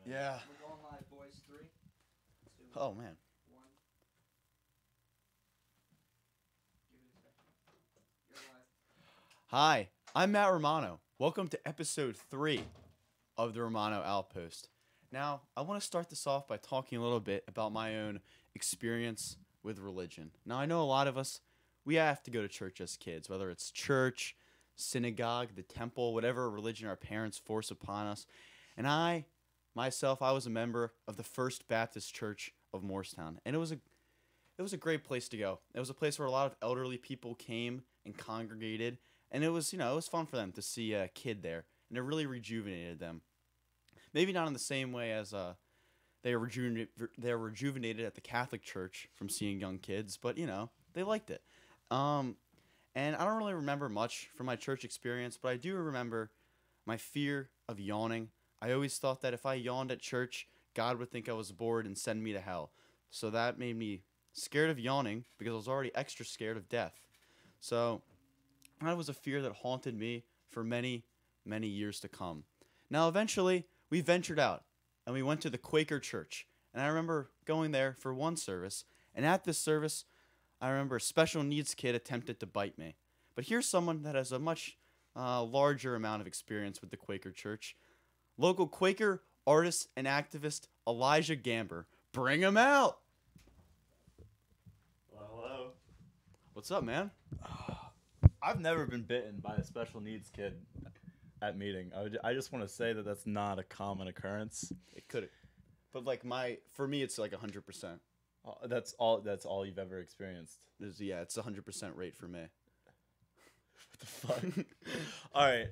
Yeah. We're going live, boys. 3, 2, Oh, man. 1. Give it a second. You're live. Hi, I'm Matt Romano. Welcome to episode 3 of the Romano Outpost. Now, I want to start this off by talking a little bit about my own experience with religion. Now, I know a lot of us, we have to go to church as kids, whether it's church, synagogue, the temple, whatever religion our parents force upon us. And I was a member of the First Baptist Church of Morristown, and it was a great place to go. It was a place where a lot of elderly people came and congregated, and it was fun for them to see a kid there, and it really rejuvenated them. Maybe not in the same way as they're rejuvenated at the Catholic Church from seeing young kids, but they liked it. And I don't really remember much from my church experience, but I do remember my fear of yawning. I always thought that if I yawned at church, God would think I was bored and send me to hell. So that made me scared of yawning because I was already extra scared of death. So that was a fear that haunted me for many, many years to come. Now, eventually, we ventured out and we went to the Quaker church. And I remember going there for one service. And at this service, I remember a special needs kid attempted to bite me. But here's someone that has a much larger amount of experience with the Quaker church. Local Quaker artist and activist Elijah Gamber. Bring him out! Well, hello. What's up, man? I've never been bitten by a special needs kid at meeting. I just want to say that that's not a common occurrence. It could, but for me, it's like 100%. That's all you've ever experienced. It's 100% rate for me. What the fuck? All right.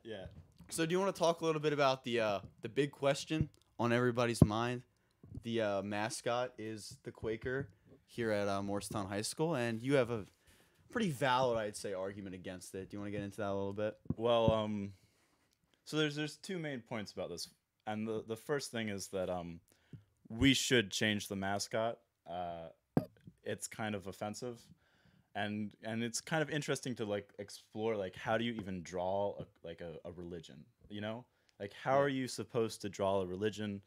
Yeah. So, do you want to talk a little bit about the big question on everybody's mind? The mascot is the Quaker here at Morristown High School, and you have a pretty valid, I'd say, argument against it. Do you want to get into that a little bit? Well, so there's two main points about this, and the first thing is that we should change the mascot. It's kind of offensive, and it's kind of interesting to explore how do you even draw a religion, how are you supposed to draw a religion?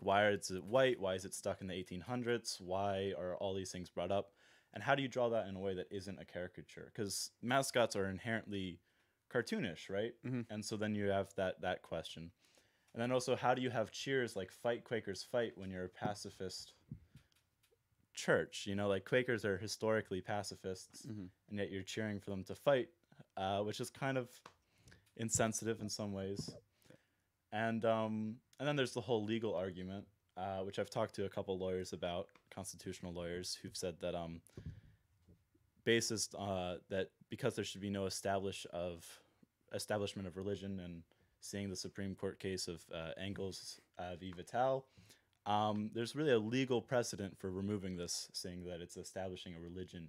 Why is it white? Why is it stuck in the 1800s? Why are all these things brought up? And how do you draw that in a way that isn't a caricature? Because mascots are inherently cartoonish, right? Mm-hmm. And so then you have that question. And then also, how do you have cheers like "Fight Quakers, Fight" when you're a pacifist church? Quakers are historically pacifists, Mm-hmm. and yet you're cheering for them to fight, which is kind of insensitive in some ways. And then there's the whole legal argument, which I've talked to a couple lawyers about, constitutional lawyers, who've said that that because there should be no establishment of religion, and seeing the Supreme Court case of Engels v. Vital, there's really a legal precedent for removing this, saying that it's establishing a religion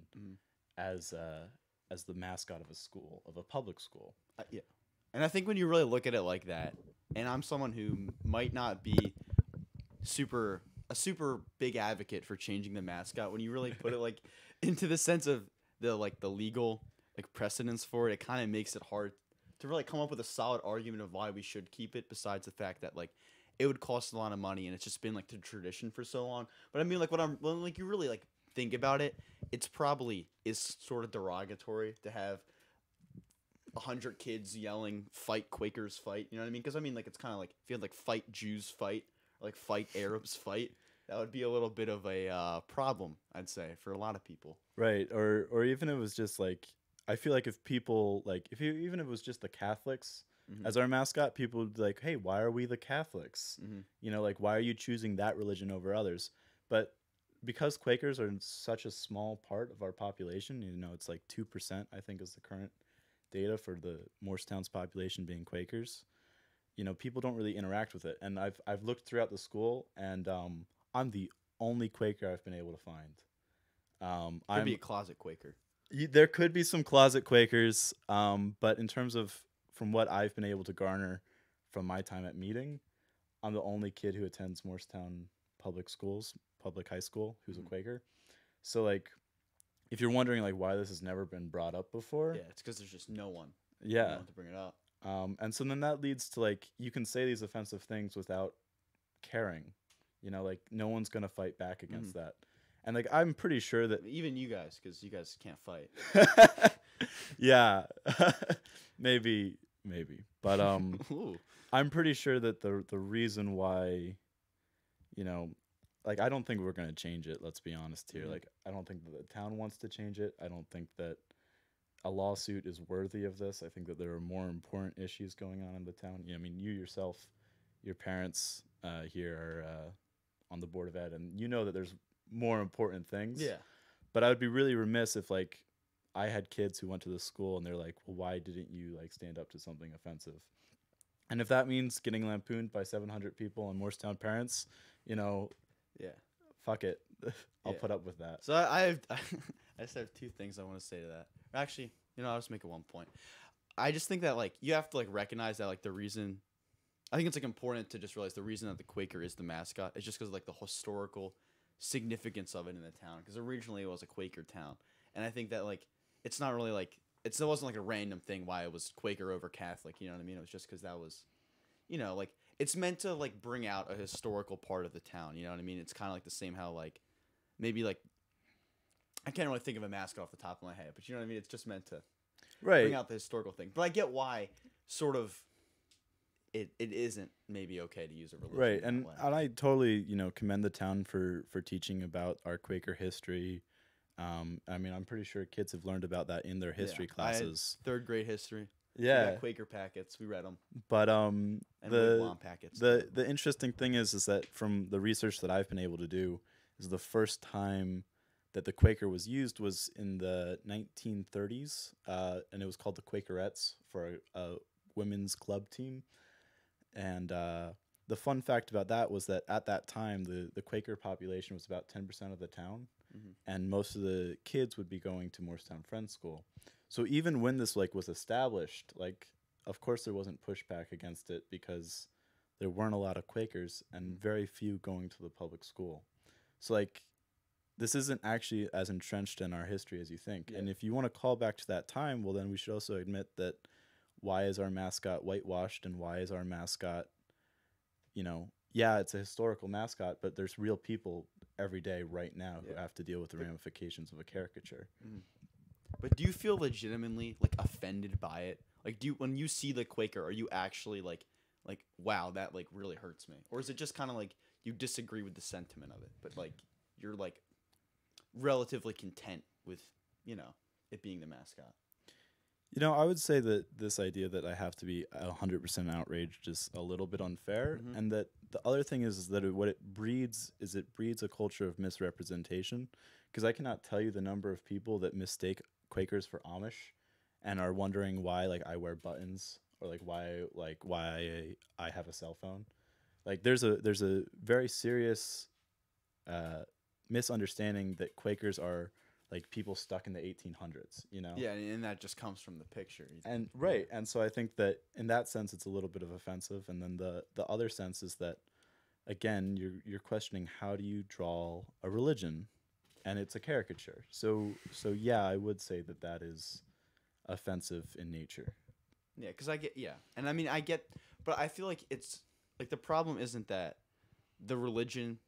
as the mascot of a school, of a public school. Yeah. And I think when you really look at it like that, and I'm someone who might not be a super big advocate for changing the mascot, when you really put it into the sense of the legal precedence for it, it kind of makes it hard to really come up with a solid argument of why we should keep it, besides the fact that it would cost a lot of money and it's just been the tradition for so long. But I mean, when you really think about it, it's probably is sort of derogatory to have 100 kids yelling "Fight Quakers, Fight." You know what I mean? Because I mean, it's kind of if you had "Fight Jews, Fight," or "Fight Arabs, Fight." That would be a little bit of a problem, I'd say, for a lot of people. Right, or even it was just I feel if people even if it was just the Catholics as our mascot, people would be hey, why are we the Catholics? Mm-hmm. Why are you choosing that religion over others? But because Quakers are such a small part of our population, it's 2%, I think, is the current data for the Morristown's population being Quakers. People don't really interact with it, and I've looked throughout the school, and I'm the only Quaker I've been able to find. Could be a closet Quaker. There could be some closet Quakers, but in terms of from what I've been able to garner from my time at meeting, I'm the only kid who attends Morristown public high school, who's a Quaker. So if you're wondering why this has never been brought up before, yeah, it's because there's just no one. Yeah. To bring it up. And so then that leads to you can say these offensive things without caring. You know, like no one's gonna fight back against that. And like I'm pretty sure that Even you guys, because you guys can't fight. yeah, maybe, but Ooh. I'm pretty sure that the reason why, you know, like I don't think we're gonna change it. Let's be honest here. Like I don't think that the town wants to change it. I don't think that a lawsuit is worthy of this. I think that there are more important issues going on in the town. I mean, you yourself, your parents here are on the board of ed, and you know that there's more important things. Yeah. But I would be really remiss if like I had kids who went to the school and they're like, well, why didn't you like stand up to something offensive? And if that means getting lampooned by 700 people and Morristown parents, you know, Yeah. fuck it. I'll Yeah. put up with that. So I have, I just have two things I want to say to that. Actually, I'll just make it one point. I just think that like you have to like recognize that like the reason, I think it's like important to just realize the reason that the Quaker is the mascot is just because of like the historical significance of it in the town. Because originally it was a Quaker town, and I think that like it's not really like it wasn't like a random thing why it was Quaker over Catholic. You know what I mean? It was just because that was, like it's meant to like bring out a historical part of the town. You know what I mean? It's kind of like the same how like maybe like I can't really think of a mascot off the top of my head, but you know what I mean? It's just meant to bring out the historical thing. But I get why sort of it isn't maybe okay to use a religion. Right. in that And way. I totally, commend the town for teaching about our Quaker history. I mean, I'm pretty sure kids have learned about that in their history Yeah. I had classes. third grade history. We Yeah. got Quaker packets. We read them. But And the wigwam packets. the interesting thing is that from the research that I've been able to do is the first time that the Quaker was used was in the 1930s, and it was called the Quakerettes for a women's club team. And the fun fact about that was that at that time, the Quaker population was about 10% of the town, and most of the kids would be going to Morristown Friends School. So even when this like was established, like of course there wasn't pushback against it because there weren't a lot of Quakers and very few going to the public school. So like this isn't actually as entrenched in our history as you think. Yeah. And if you want to call back to that time, well then we should also admit that why is our mascot whitewashed and why is our mascot, yeah, it's a historical mascot, but there's real people every day right now who have to deal with the ramifications of a caricature. But do you feel legitimately like offended by it? Like, when you see the Quaker, are you actually like, wow, that like really hurts me, or is it just kind of like you disagree with the sentiment of it, but like you're like relatively content with it being the mascot? I would say that this idea that I have to be 100% outraged is a little bit unfair, and that the other thing is that what it breeds is a culture of misrepresentation. Because I cannot tell you the number of people that mistake Quakers for Amish, and are wondering why like I wear buttons or like why I have a cell phone. Like there's a very serious misunderstanding that Quakers are like people stuck in the 1800s, Yeah, and that just comes from the picture. And right, and so I think that in that sense it's a little bit of offensive, and then the other sense is that again you're questioning how do you draw a religion, and it's a caricature. So yeah, I would say that is offensive in nature. Yeah, because and I mean I get, but I feel like it's like the problem isn't that the religion,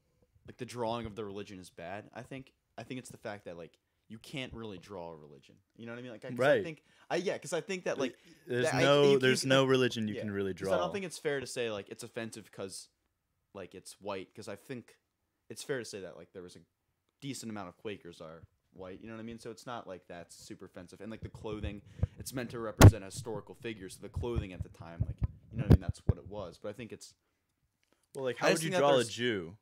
like the drawing of the religion is bad. I think it's the fact that like you can't really draw a religion. You know what I mean? Like, right. Because I think that like there's no religion you can really draw. I don't think it's fair to say like it's offensive because like it's white. Because I think it's fair to say that like there was a decent amount of Quakers are white. You know what I mean? So it's not like that's super offensive. And like the clothing, it's meant to represent a historical figure. So the clothing at the time, like you know what I mean? That's what it was. But I think it's like how would you draw a Jew?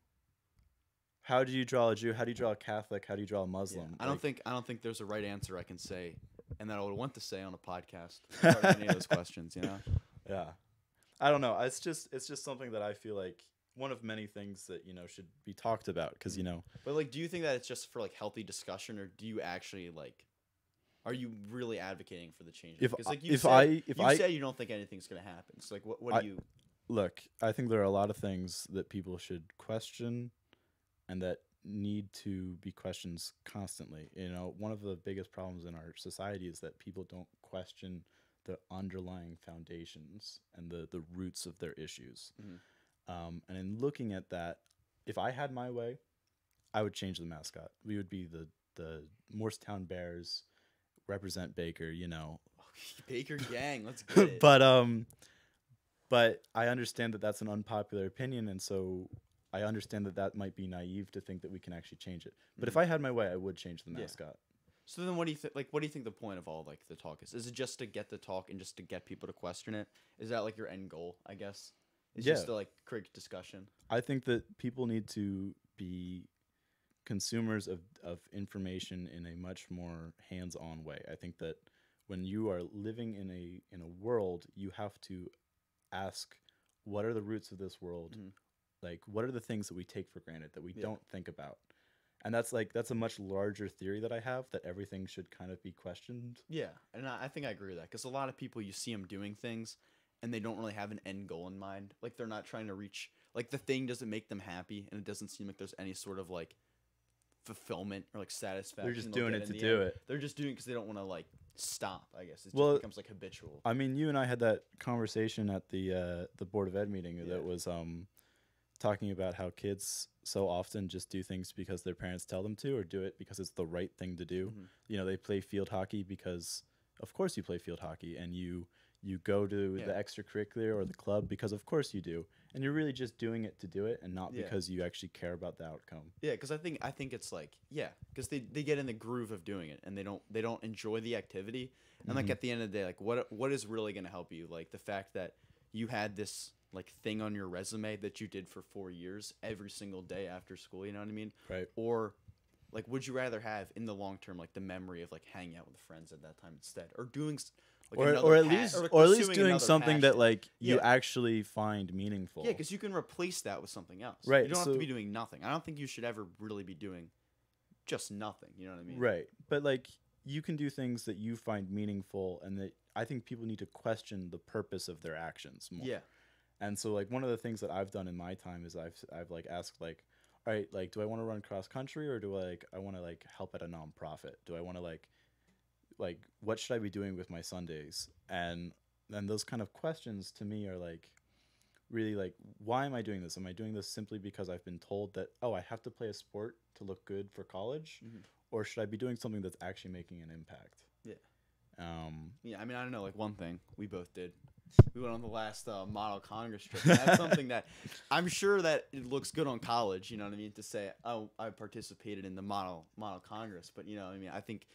How do you draw a Jew? How do you draw a Catholic? How do you draw a Muslim? Yeah, I don't think there's a right answer I can say, and that I would want to say on a podcast regarding any of those questions. Yeah, I don't know. It's just something that I feel like one of many things that should be talked about because But like, do you think that it's just for like healthy discussion, or do you actually like? Are you really advocating for the change? Because like you said you don't think anything's gonna happen. So like, what do you? Look, I think there are a lot of things that people should question, and that need to be questioned constantly. One of the biggest problems in our society is that people don't question the underlying foundations and the roots of their issues. And in looking at that, if I had my way, I would change the mascot. We would be the Morristown Bears, represent Baker, you know. Baker gang, let's get it. But I understand that that's an unpopular opinion, and so I understand that that might be naive to think that we can actually change it. But if I had my way, I would change the mascot. So then, what do you think? Like, what do you think the point of all like the talk is? Is it just to get the talk and just to get people to question it? Is that like your end goal? I guess. It's just to like create discussion. I think that people need to be consumers of information in a much more hands-on way. I think that when you are living in a world, you have to ask, what are the roots of this world? Like, what are the things that we take for granted that we don't think about? And that's a much larger theory that I have, that everything should kind of be questioned. Yeah, and I think I agree with that, because a lot of people, you see them doing things and they don't really have an end goal in mind. Like, they're not trying to reach, like, the thing doesn't make them happy, and it doesn't seem like there's any sort of like fulfillment or like satisfaction. They're just doing it to do it. They're just doing it because they don't want to like stop, I guess. It just becomes like habitual. I mean, you and I had that conversation at the Board of Ed meeting that was talking about how kids so often just do things because their parents tell them to, or do it because it's the right thing to do. You know, they play field hockey because, of course, you play field hockey, and you go to the extracurricular or the club because, of course, you do, and you're really just doing it to do it, and not because you actually care about the outcome. Yeah, because I think it's like because they get in the groove of doing it, and they don't enjoy the activity, and like at the end of the day, like what is really going to help you? Like the fact that you had this like thing on your resume that you did for 4 years every single day after school, you know what I mean? Right. Or like, would you rather have in the long term like the memory of like hanging out with friends at that time instead, or doing like or at least doing something passion that like you actually find meaningful? Yeah, because you can replace that with something else. Right. You don't have to be doing nothing. I don't think you should ever really be doing just nothing. You know what I mean? Right. But like, you can do things that you find meaningful, and that I think people need to question the purpose of their actions more. Yeah. And so like one of the things that I've done in my time is I've like asked like, all right, like, do I want to run cross country, or do I want to like help at a nonprofit? Do I want to like what should I be doing with my Sundays? And those kind of questions to me are like really like, why am I doing this? Am I doing this simply because I've been told that, oh, I have to play a sport to look good for college? Or should I be doing something that's actually making an impact? Yeah. I mean, I don't know, like one thing we both did. We went on the last model Congress trip. And that's something that I'm sure that it looks good on college, you know what I mean, to say, oh, I participated in the model Congress. But, you know what I mean, I think,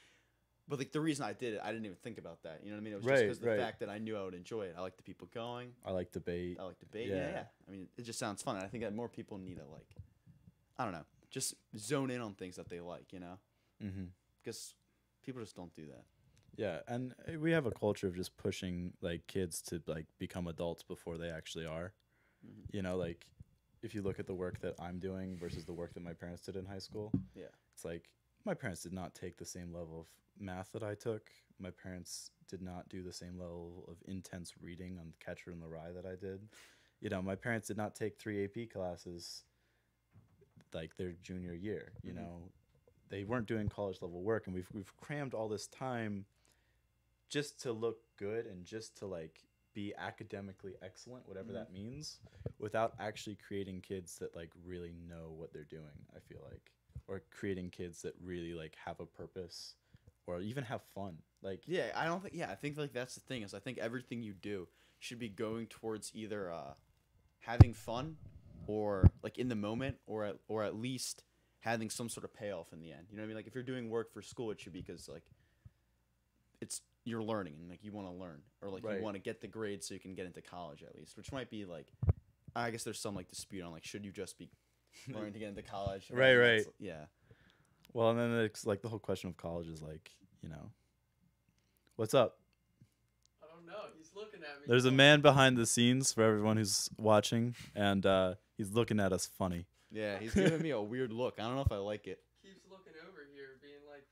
but like the reason I did it, I didn't even think about that. You know what I mean? It was just because the fact that I knew I would enjoy it. I like the people going. I like debate. Yeah. I mean, it just sounds fun. And I think that more people need to like, I don't know, just zone in on things that they like, you know? Because people just don't do that. Yeah, and we have a culture of just pushing like kids to like become adults before they actually are. You know, like if you look at the work that I'm doing versus the work that my parents did in high school, it's like my parents did not take the same level of math that I took. My parents did not do the same level of intense reading on Catcher in the Rye that I did. You know, my parents did not take 3 AP classes like their junior year. You know, they weren't doing college level work, and we've crammed all this time just to look good and just to like be academically excellent, whatever that means, without actually creating kids that like really know what they're doing, I feel like, or creating kids that really like have a purpose or even have fun. Like, I think like that's the thing, is I think everything you do should be going towards either having fun or like in the moment, or at least having some sort of payoff in the end. You know what I mean? Like if you're doing work for school, it should be because like you're learning and like you want to learn, or like you want to get the grades so you can get into college at least, which might be like, I guess there's some like dispute on like, should you just be learning to get into college? Right. Yeah. Well, and then it's like the whole question of college is like, you know, what's up? I don't know. He's looking at me. There's a man behind the scenes for everyone who's watching, and he's looking at us funny. Yeah, he's giving me a weird look. I don't know if I like it. Keeps looking over here, being like,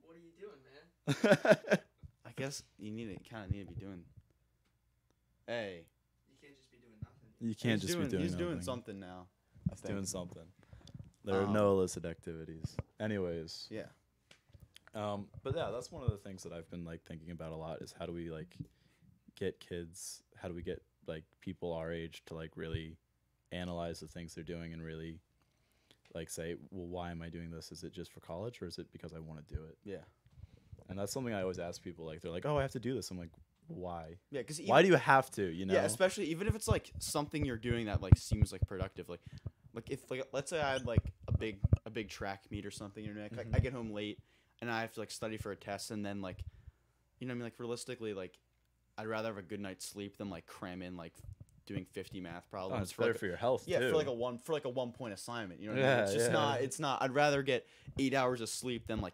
"What are you doing, man?" I guess you kind of need to be doing. Hey. You can't just be doing nothing. You can't just be doing. He's nothing. doing something now. He's doing something. There are no illicit activities. Anyways. Yeah. But yeah, that's one of the things that I've been like thinking about a lot, is how do we like get kids? How do we get like people our age to like really analyze the things they're doing and really like say, well, why am I doing this? Is it just for college or is it because I want to do it? Yeah. And that's something I alwaay ask people. Like they're like, oh, I have to do this. I'm like, why? Yeah, because Why do you have to? You know? Yeah, especially even if it's like something you're doing that like seems like productive. Like if like let's say I had like a big track meet or something, you know, like I get home late and I have to like study for a test, and then like, you know what I mean, like realistically, like I'd rather have a good night's sleep than like cram in like doing 50 math problems. Oh, it's better like for your health. Yeah, too. for like a 1 point assignment. You know what I mean? It's just it's not. I'd rather get 8 hours of sleep than like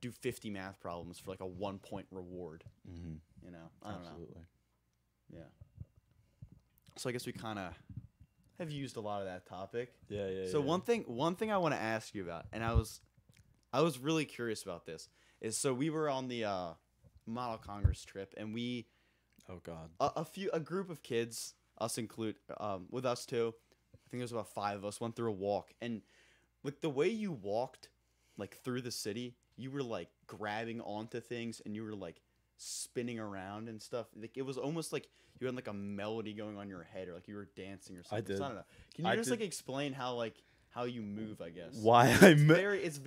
do 50 math problems for like a 1 point reward. Mm-hmm. You know, I don't Absolutely. know. Yeah. So I guess we kind of have used a lot of that topic. Yeah. So one thing I want to ask you about, and I was really curious about this, is so we were on the Model Congress trip, and we Oh God. a group of kids, us include, with us too. I think there's about 5 of us, went through a walk, and like the way you walked, like through the city, you were like grabbing onto things, and you were like spinning around and stuff. Like it was almost like you had like a melody going on in your head, or like you were dancing or something. I did. So I don't know. Can you just like explain how you move? I guess. Why It's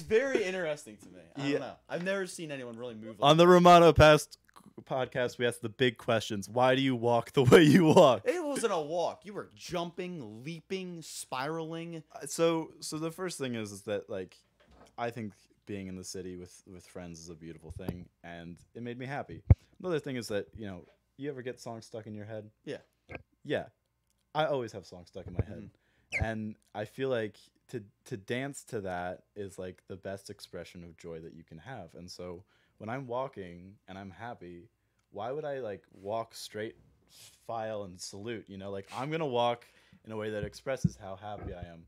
very interesting to me. I don't know. I've never seen anyone really move like on the Romano podcast, we asked the big questions. Why do you walk the way you walk? It wasn't a walk. You were jumping, leaping, spiraling. So the first thing is that like, I think being in the city with friends is a beautiful thing, and it made me happy. Another thing is that, you know, you ever get songs stuck in your head? Yeah. Yeah. I always have songs stuck in my head. And I feel like to dance to that is like the best expression of joy that you can have. And so when I'm walking and I'm happy, why would I like walk straight file and salute, you know? Like I'm going to walk in a way that expresses how happy I am.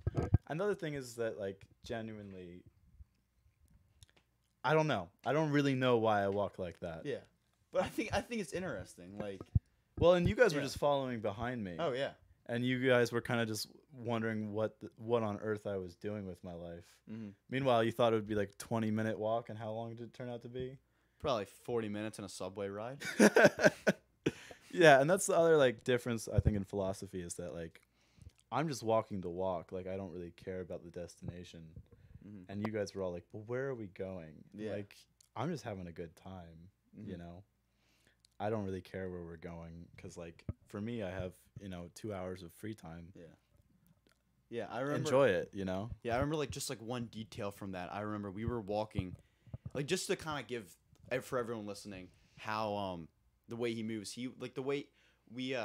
Another thing is that like genuinely, I don't know. I don't really know why I walk like that. Yeah. But I think it's interesting. Like, well, and you guys were just following behind me. oh yeah. And you guys were kind of just wondering what on earth I was doing with my life. Mm-hmm. Meanwhile, you thought it would be like 20-minute walk, and how long did it turn out to be? Probably 40 minutes in a subway ride. Yeah, and that's the other like difference I think in philosophy is that like I'm just walking to walk. Like I don't really care about the destination. Mm-hmm. And you guys were all like, "Well, where are we going?" Yeah. Like I'm just having a good time, you know. I don't really care where we're going because, like, for me, I have 2 hours of free time. Yeah. Yeah, I remember. Enjoy it, you know. Yeah, I remember like just like one detail from that. I remember we were walking, like just to kind of give for everyone listening how the way he moves. He like the way we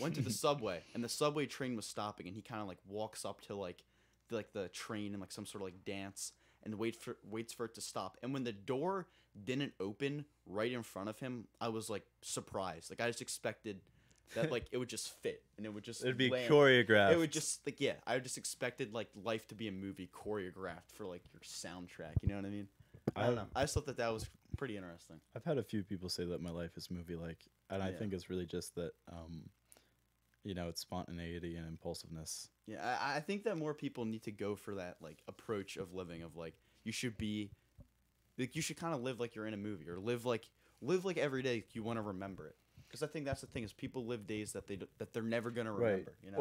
went to the subway, and the subway train was stopping, and he kind of like walks up to like the train and like some sort of like dance and waits for it to stop. And when the door didn't open right in front of him, I was like surprised. Like I just expected that like it would just fit and it would just It'd be land. choreographed. It would just like I just expected like life to be a movie choreographed for like your soundtrack. You know what I mean? I don't know. I just thought that was pretty interesting. I've had a few people say that my life is movie-like, and I think it's really just that, it's spontaneity and impulsiveness. Yeah, I think that more people need to go for that like approach of living of like you should be, like you should kind of live like you're in a movie or live like every day you want to remember it. Because I think that's the thing is people live days that they're never gonna remember. Right. You know?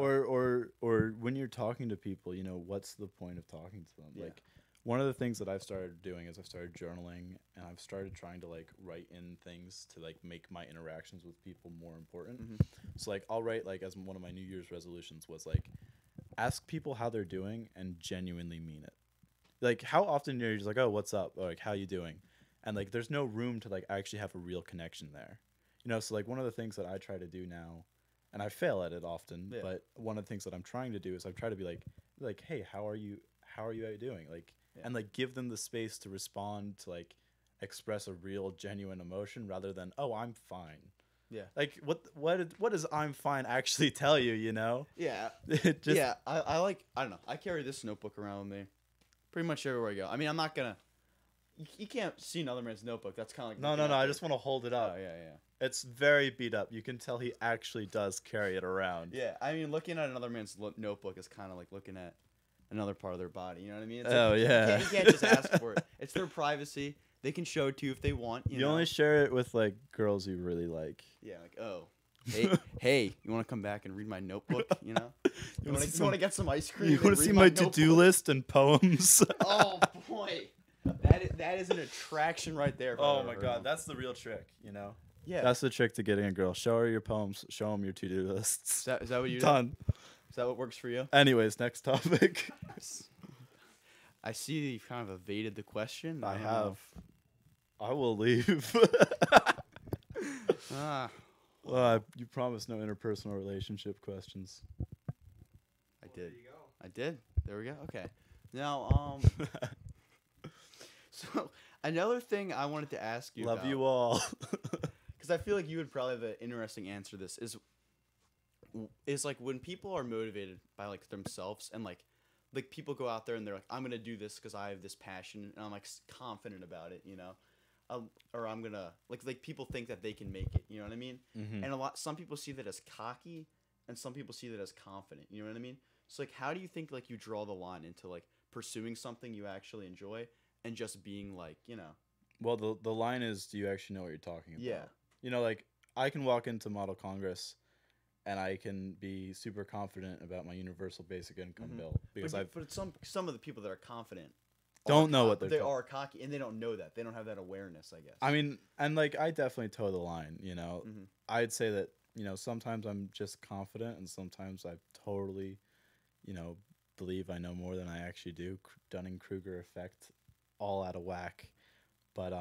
Or when you're talking to people, what's the point of talking to them? Yeah. Like one of the things that I've started doing is I've started journaling, and I've started trying to like write in things to like make my interactions with people more important. Mm-hmm. So like I'll write like as one of my New Year's resolutions was like ask people how they're doing and genuinely mean it. Like how often you're just like, oh, what's up? Or like how you doing? And like there's no room to like actually have a real connection there. So like one of the things that I try to do now, and I fail at it often, but one of the things that I'm trying to do is I try to be like, hey, how are you doing? Like, and like give them the space to respond, to like express a real genuine emotion rather than, oh, I'm fine. Yeah. Like what does I'm fine actually tell you, Yeah. It just, yeah. I don't know. I carry this notebook around with me pretty much everywhere I go. I mean, I'm not gonna. You can't see another man's notebook. That's kind of like no. I just want to hold it up. Oh, yeah. It's very beat up. You can tell he actually does carry it around. Yeah, I mean, looking at another man's notebook is kind of like looking at another part of their body. You know what I mean? It's Oh, like, yeah. You can't just ask for it. It's their privacy. They can show it to you if they want. You know? only share it with like girls you really like. Yeah, like, oh, hey, you want to come back and read my notebook? You know, you want to get some ice cream? You want to see my to-do notebook? list and poems? Oh boy, that is an attraction right there. if I've Oh ever my heard god, one. that's the real trick, you know? Yeah. That's the trick to getting a girl. Show her your poems, show them your to-do lists. Is that what you do? Done. Is that what works for you? Anyways, next topic. I see you've kind of evaded the question. I don't have. know. I will leave. Ah, You promised no interpersonal relationship questions. I There did. you go. I did. There we go. Okay. Now, so another thing I wanted to ask you Love about, you all. because I feel like you would probably have an interesting answer to this, is like when people are motivated by like themselves and like people go out there and they're like, I'm gonna do this because I have this passion and I'm like confident about it, you know, or I'm gonna like people think that they can make it, you know what I mean? Mhm. And some people see that as cocky and some people see that as confident, you know what I mean? So like, how do you think like you draw the line into like pursuing something you actually enjoy and just being like, you know? Well, the line is, do you actually know what you're talking about? Yeah. You know, like, I can walk into Model Congress and I can be super confident about my universal basic income Mhm. bill because But some of the people that are confident don't know what they're they talking. are cocky and they don't know that. They don't have that awareness, I guess. I mean, and like, I definitely toe the line, you know? Mhm. I'd say that, you know, sometimes I'm just confident and sometimes I totally, you know, believe I know more than I actually do. Dunning-Kruger effect, all out of whack. But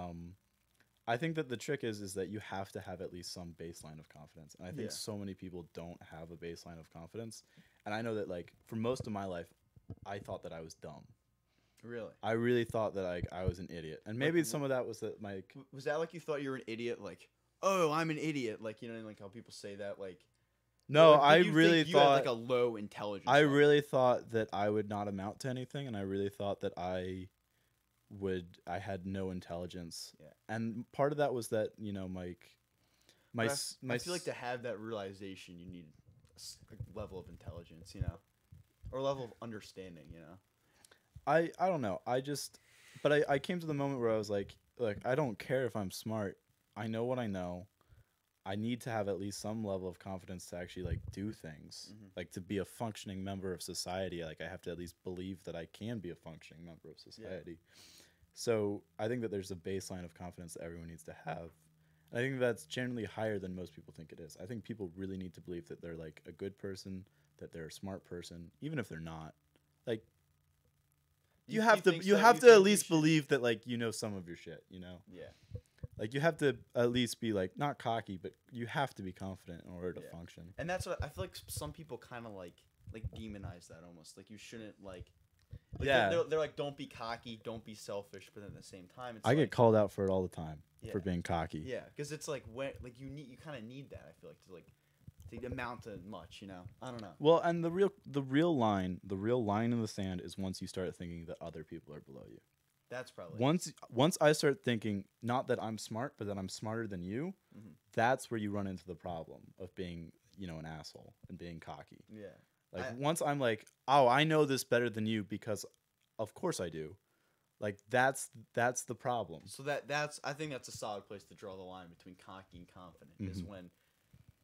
I think that the trick is that you have to have at least some baseline of confidence. And I think Yeah. so many people don't have a baseline of confidence. And I know that, like, for most of my life, I thought that I was dumb. Really? I really thought that I was an idiot. And maybe some of that was that my... Was that like you thought you were an idiot? Like, oh, I'm an idiot. Like, you know, like how people say that. Like, No, like, I did you really think you had thought... like a low intelligence. I level? really thought that I would not amount to anything. And I really thought that I had no intelligence. Yeah. And part of that was that, you know, my I feel like to have that realization, you need a level of intelligence, you know, or level of understanding, you know. I don't know. I came to the moment where I was like, look, I don't care if I'm smart. I know what I know. I need to have at least some level of confidence to actually like do things, like to be a functioning member of society. Like I have to at least believe that I can be a functioning member of society. So I think that there's a baseline of confidence that everyone needs to have. And I think that's generally higher than most people think it is. I think people really need to believe that they're like a good person, that they're a smart person, even if they're not. Like you have to at least believe that like you know some of your shit, you know? Yeah. Like you have to at least be like not cocky, but you have to be confident in order to function. And that's what I feel like some people kind of like demonize that almost. Like you shouldn't like they're like, don't be cocky, don't be selfish, but at the same time it's I like, get called out for it all the time Yeah. for being cocky. Yeah, because it's like when like you kind of need that. I feel like to amount to much, you know. I don't know. Well, and the real line in the sand is once you start thinking that other people are below you. That's probably Once I start thinking not that I'm smart, but that I'm smarter than you, that's where you run into the problem of being, you know, an asshole and being cocky. Yeah. Like once I'm like, oh, I know this better than you because, of course I do. Like that's the problem. So I think that's a solid place to draw the line between cocky and confident. Is when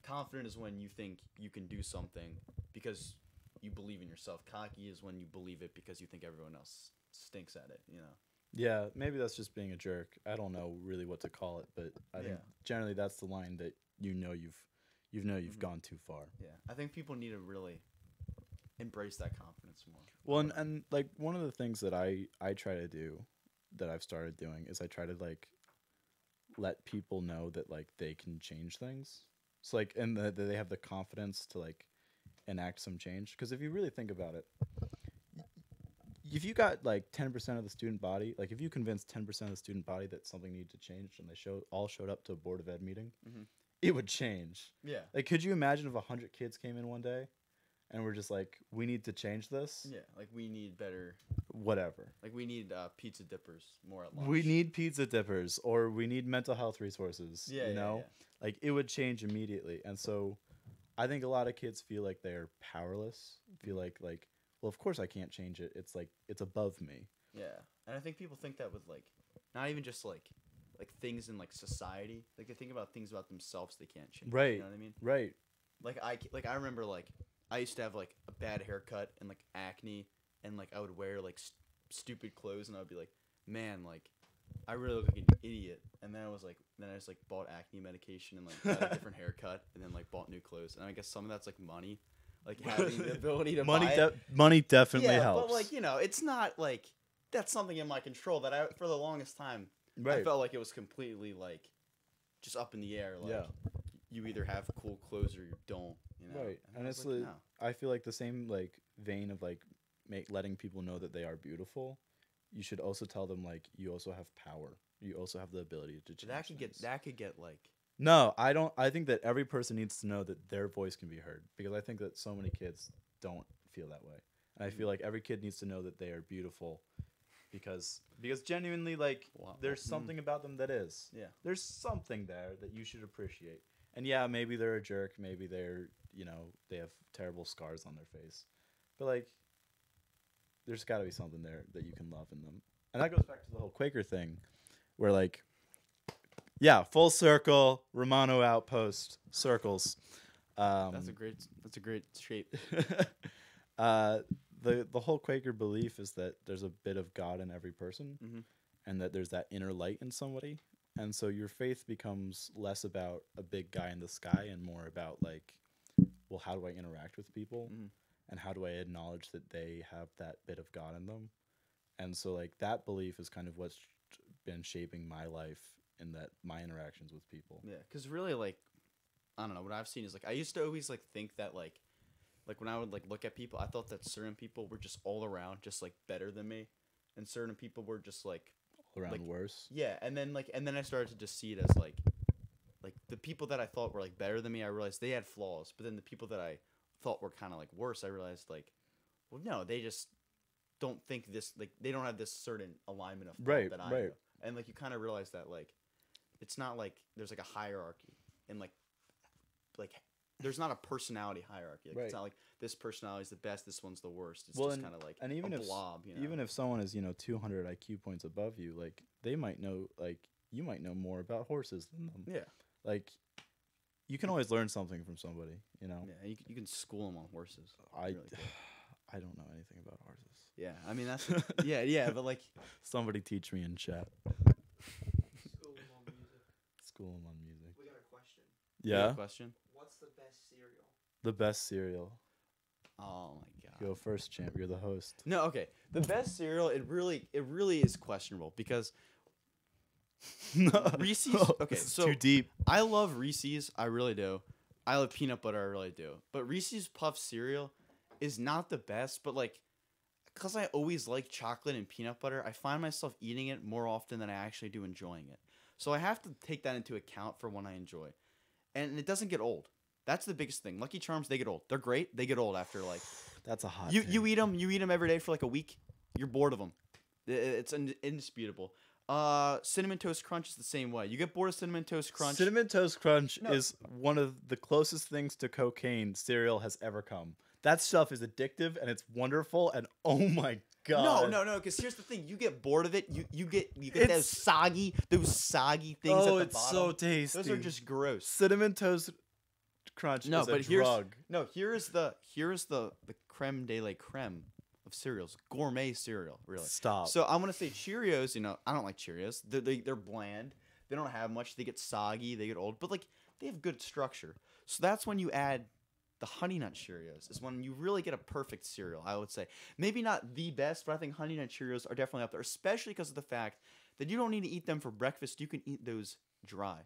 confident is when you think you can do something because you believe in yourself. Cocky is when you believe it because you think everyone else stinks at it. You know. Yeah, maybe that's just being a jerk. I don't know really what to call it, but I think generally that's the line that you've gone too far. Yeah, I think people need to really embrace that confidence more. Well, and like one of the things that I try to do, that I've started doing, is I try to like let people know that like they can change things. So like, and that they have the confidence to like enact some change. Because if you really think about it, if you got like 10% of the student body, like if you convinced 10% of the student body that something needed to change, and they all showed up to a board of ed meeting, it would change. Yeah. Like, could you imagine if 100 kids came in one day, and we're just like, we need to change this? Yeah, like we need better. Whatever. Like we need pizza dippers more at lunch. We need pizza dippers, or we need mental health resources. Yeah, you know, yeah. like it would change immediately. And so, I think a lot of kids feel like they're powerless. Feel like, well, of course I can't change it. It's like it's above me. Yeah, and I think people think that with like, not even just like like things in like society. Like they think about things about themselves they can't change. Right. You know what I mean? Right. Like I remember like I used to have like a bad haircut and like acne, and like I would wear like stupid clothes, and I would be like, man, like I really look like an idiot. And then I just like bought acne medication and like got a different haircut, and then like bought new clothes. And I guess some of that's like money, like having the ability to money. buy it. Money definitely Yeah, helps. but like it's not like that's something in my control that I for the longest time right. I felt like it was completely like just up in the air. Like you either have cool clothes or you don't. You know? Right. And Honestly, no. I feel like the same like vein of like letting people know that they are beautiful. You should also tell them like you also have power. You also have the ability to change. That could get like. No, I don't. I think that every person needs to know that their voice can be heard, because I think that so many kids don't feel that way, and I feel like every kid needs to know that they are beautiful, because genuinely like there's something about them that is. Yeah. There's something there that you should appreciate. And yeah, maybe they're a jerk, maybe they're, they have terrible scars on their face. But like there's got to be something there that you can love in them. And that goes back to the whole Quaker thing, where like, yeah, full circle, Romano Outpost, circles. That's a great shape. The whole Quaker belief is that there's a bit of God in every person, and that there's that inner light in somebody. And so your faith becomes less about a big guy in the sky and more about like, well, how do I interact with people? And how do I acknowledge that they have that bit of God in them? And so like that belief is kind of what's been shaping my life and that my interactions with people. Yeah, because really like, I don't know, what I've seen is like, I used to always like think that like when I would like look at people, I thought that certain people were just all around just like better than me, and certain people were just like all around like, worse. Yeah, and then I started to just see it as like the people that I thought were like better than me, I realized they had flaws, but then the people that I thought were kind of like worse, I realized like, well, no, they just don't think this, like they don't have this certain alignment of thought that I do. And like you kind of realize that like it's not like there's like a hierarchy, and like there's not a personality hierarchy. Like it's not like this personality is the best, this one's the worst. It's just kind of like even a blob. Even if someone is 200 IQ points above you, like they might know, like you might know more about horses than them. Yeah. Like you can always learn something from somebody. Yeah, you can school them on horses. I don't know anything about horses. Yeah, I mean that's yeah, but like somebody teach me in chat. School them on music. School them on music. We got a question. Yeah. Question. What's the best cereal? The best cereal. Oh my god. Go first, champ. You're the host. No, okay. The best cereal, it really is questionable because Reese's. Okay, so too deep. I love Reese's. I really do. I love peanut butter. I really do. But Reese's Puff cereal is not the best. But like, because I always like chocolate and peanut butter, I find myself eating it more often than I actually do enjoying it. So I have to take that into account for when I enjoy, and it doesn't get old. That's the biggest thing. Lucky Charms, they get old. They're great. They get old after like. That's a hot. You eat them. You eat them every day for like a week. You're bored of them. It's indisputable. Cinnamon Toast Crunch is the same way. You get bored of Cinnamon Toast Crunch. Cinnamon Toast Crunch is one of the closest things to cocaine cereal has ever come. That stuff is addictive and it's wonderful, and oh my god. No, because here's the thing. You get bored of it. You get those soggy things at the bottom. Oh, it's so tasty. Those are just gross. Cinnamon Toast Crunch is a drug. Here's the creme de la creme of cereals. Gourmet cereal, really. Stop. So I'm gonna say Cheerios. I don't like Cheerios. They're bland. They don't have much. They get soggy. They get old. But like they have good structure. So that's when you add the Honey Nut Cheerios. Is when you really get a perfect cereal. I would say maybe not the best, but I think Honey Nut Cheerios are definitely up there, especially because of the fact that you don't need to eat them for breakfast. You can eat those dry.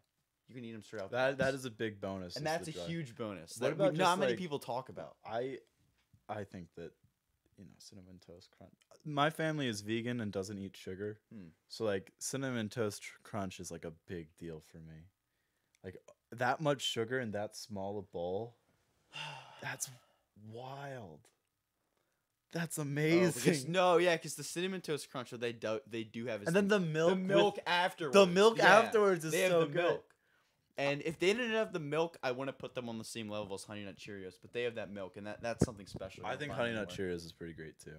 You can eat them straight out. That is a big bonus, and that's a huge bonus. What That about not just, many like, people talk about. I think that Cinnamon Toast Crunch. My family is vegan and doesn't eat sugar, so like Cinnamon Toast Crunch is like a big deal for me. Like that much sugar in that small a bowl, that's wild. That's amazing. Because the Cinnamon Toast Crunch, they do have, and then the milk afterwards. The milk afterwards is they have so the good. milk. And if they didn't have the milk, I wouldn't put them on the same level as Honey Nut Cheerios. But they have that milk, and that's something special. I think Honey Nut Cheerios is pretty great too.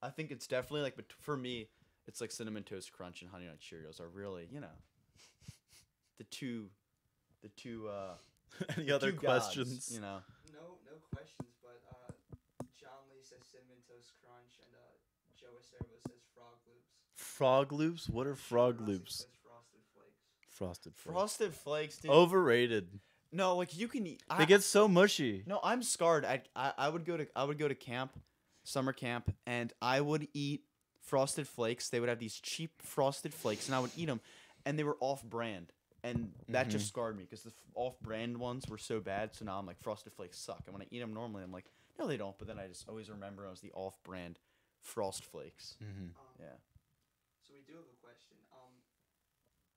I think it's definitely like, but for me, it's like Cinnamon Toast Crunch and Honey Nut Cheerios are really, the two Any the other two gods, questions? you know. No questions, but John Lee says Cinnamon Toast Crunch, and Joe Acerbo says Frog Loops. Frog Loops? What are Frog Jurassic Loops? says Frosted Flakes. Frosted Flakes. Frosted Flakes, dude. Overrated. No, like you can eat. They get so mushy. No, I'm scarred. I would go to camp, summer camp, and I would eat Frosted Flakes. They would have these cheap Frosted Flakes, and I would eat them, and they were off-brand, and that just scarred me because the off-brand ones were so bad. So now I'm like, Frosted Flakes suck, and when I eat them normally, I'm like, no, they don't. But then I just always remember it was the off-brand Frost Flakes. Yeah. So we do have a question.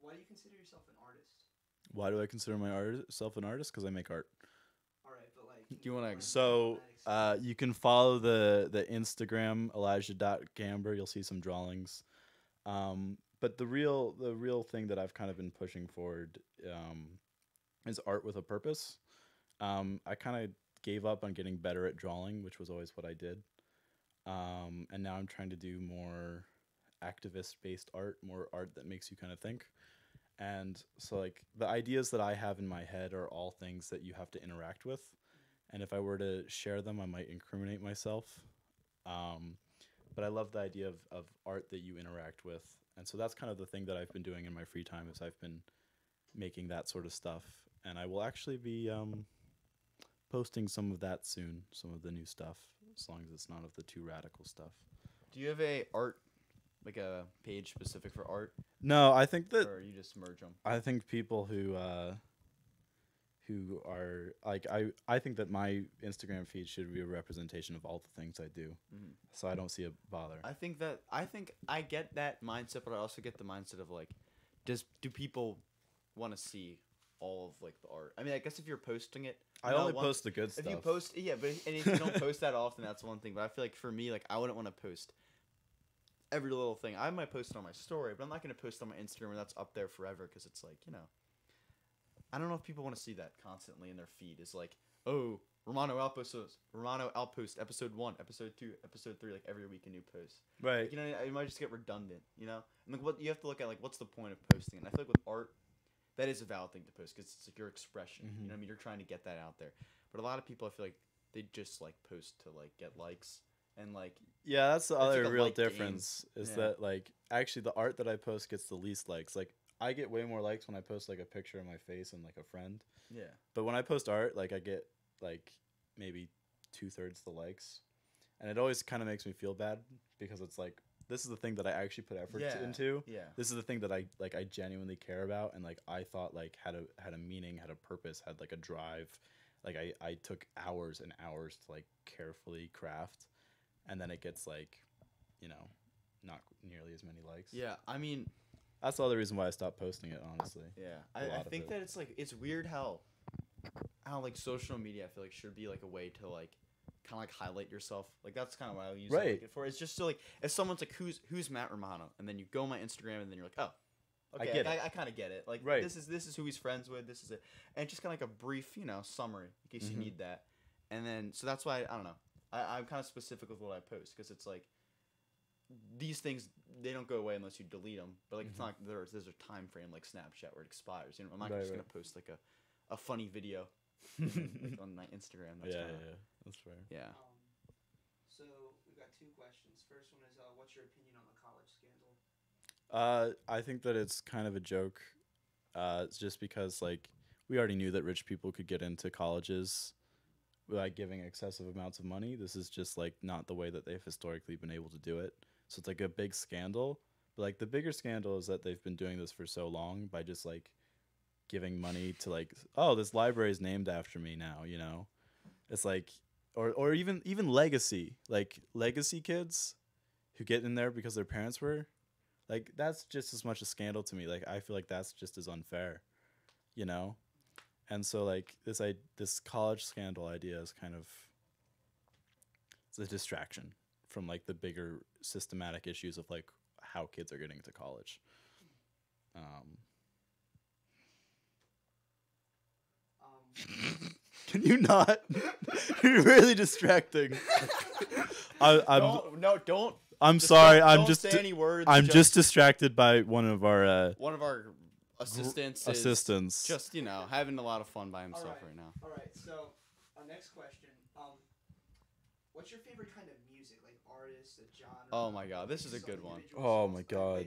Why do you consider yourself an artist? Why do I consider myself an artist? Because I make art. All right, but like. Do you wanna- So you can follow the Instagram Elijah.Gamber. You'll see some drawings. But the real thing that I've kind of been pushing forward is art with a purpose. I kind of gave up on getting better at drawing, which was always what I did. And now I'm trying to do more activist-based art, more art that makes you kind of think. And so like the ideas that I have in my head are all things that you have to interact with. And if I were to share them, I might incriminate myself. But I love the idea of art that you interact with. And so that's kind of the thing that I've been doing in my free time is I've been making that sort of stuff. And I will actually be posting some of that soon, some of the new stuff, as long as it's not of the too radical stuff. Do you have like a page specific for art, No, I think that or you just merge them? I think people who are like I think that my Instagram feed should be a representation of all the things I do. So I don't see a bother. I think I get that mindset, but I also get the mindset of like, do people want to see all of like the art? I mean, I guess if you're posting it, I only post the good if stuff. you post, yeah, but if you don't post that often, that's one thing. But I feel like for me, like I wouldn't want to post every little thing. I might post it on my story, but I'm not going to post it on my Instagram where that's up there forever because it's like, I don't know if people want to see that constantly in their feed. It's like, oh, Romano Outpost, episode 1, episode 2, episode 3, like every week a new post. Right. Like, it might just get redundant, And like what you have to look at, like what's the point of posting? And I feel like with art, that is a valid thing to post because it's like your expression. You know what I mean? You're trying to get that out there. But a lot of people, I feel like they just like post to like get likes and like. Yeah, that's the It's other like a real like difference is Yeah. that like actually the art that I post gets the least likes. Like I get way more likes when I post like a picture of my face and like a friend. Yeah. But when I post art, like I get like maybe 2/3 the likes, and it always kind of makes me feel bad because it's like this is the thing that I actually put effort into. Yeah. This is the thing that I genuinely care about, and like I thought like had a meaning, had a purpose, had like a drive. Like I took hours and hours to like carefully craft, and then it gets like, not nearly as many likes. Yeah. I mean, That's the other reason why I stopped posting it, honestly. yeah. A I lot of think it. that it's like it's weird how like social media I feel like should be like a way to like kind of like highlight yourself. Like that's kind of what I use Right. it for. It's just so like if someone's like who's Matt Romano, and then you go on my Instagram and then you're like, oh, okay, get I kind of get it. Like Right. this is who he's friends with. This is it, and it's just kind of like a brief summary in case you need that. And then so that's why I don't know. I'm kind of specific with what I post because it's like these things they don't go away unless you delete them. But like it's not like there's a time frame like Snapchat where it expires. I'm not just gonna post like a funny video like on my Instagram. That's Yeah, kinda, that's fair. yeah. So we've got 2 questions. First one is, what's your opinion on the college scandal? I think that it's kind of a joke. It's just because like we already knew that rich people could get into colleges by giving excessive amounts of money. This is just like not the way that they've historically been able to do it. So it's like a big scandal. But like the bigger scandal is that they've been doing this for so long by just like giving money to like, oh, this library is named after me now, It's like or even legacy. Like legacy kids who get in there because their parents were, like that's just as much a scandal to me. Like I feel like that's just as unfair, And so like this college scandal idea is kind of it's a distraction from like the bigger systematic issues of like how kids are getting to college. Can you not? You're really distracting. I'm sorry. Don't say any words. I'm just distracted by one of our assistance. Just having a lot of fun by himself right now. All right. So, next question. What's your favorite kind of music, like artist, a genre? Oh my God, this is a good one. Oh my God.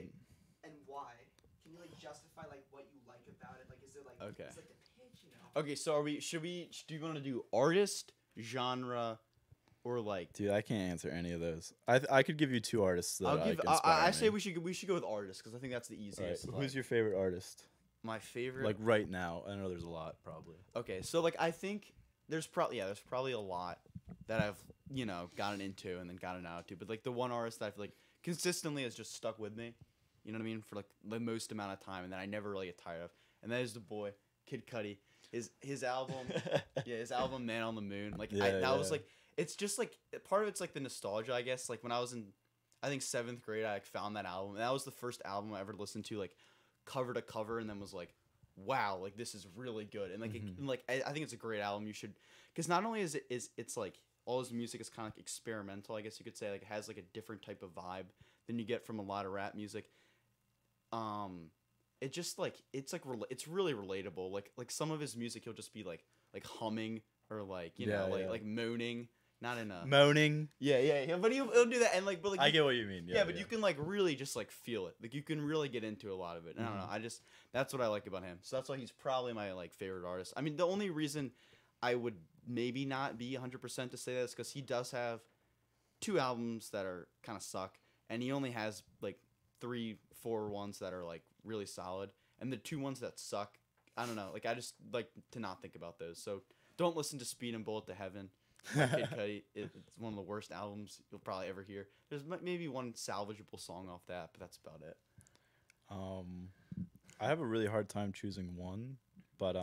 And why? Can you justify what you like about it? Is it okay? Is the pitch, Okay, so do you want to do artist, genre, or Dude, I can't answer any of those. I could give you two artists that I say we should go with artist because I think that's the easiest. Right. Who's your favorite artist? My favorite, right now. I know there's a lot probably. Okay, so I think there's probably a lot that I've gotten into and then gotten out to, but the one artist that I feel consistently has just stuck with me, you know what I mean, for the most amount of time, and that I never really get tired of, and that is the boy Kid Cudi. His album, his album Man on the Moon. Was it's just part of it's the nostalgia, I guess. When I was in, I think 7th grade, I found that album, and that was the first album I ever listened to cover to cover, and then was wow, this is really good, and I think it's a great album. You should, because not only is it's all his music is kind of experimental, I guess you could say, it has a different type of vibe than you get from a lot of rap music. It just it's really relatable. Some of his music, he'll just be humming or moaning, not in a moaning. Yeah. But he'll do that, and I get what you mean. Yeah, but you can really just feel it. You can really get into a lot of it. And I don't know. That's what I like about him. So that's why he's probably my favorite artist. I mean, the only reason I would maybe not be 100% to say that is because he does have 2 albums that are kind of suck, and he only has 3-4 ones that are really solid, and the 2 ones that suck, I don't know. I just like to not think about those. So don't listen to Speed and Bullet to Heaven. Kid Cudi, it's one of the worst albums you'll probably ever hear. There's maybe one salvageable song off that, but that's about it. I have a really hard time choosing one, but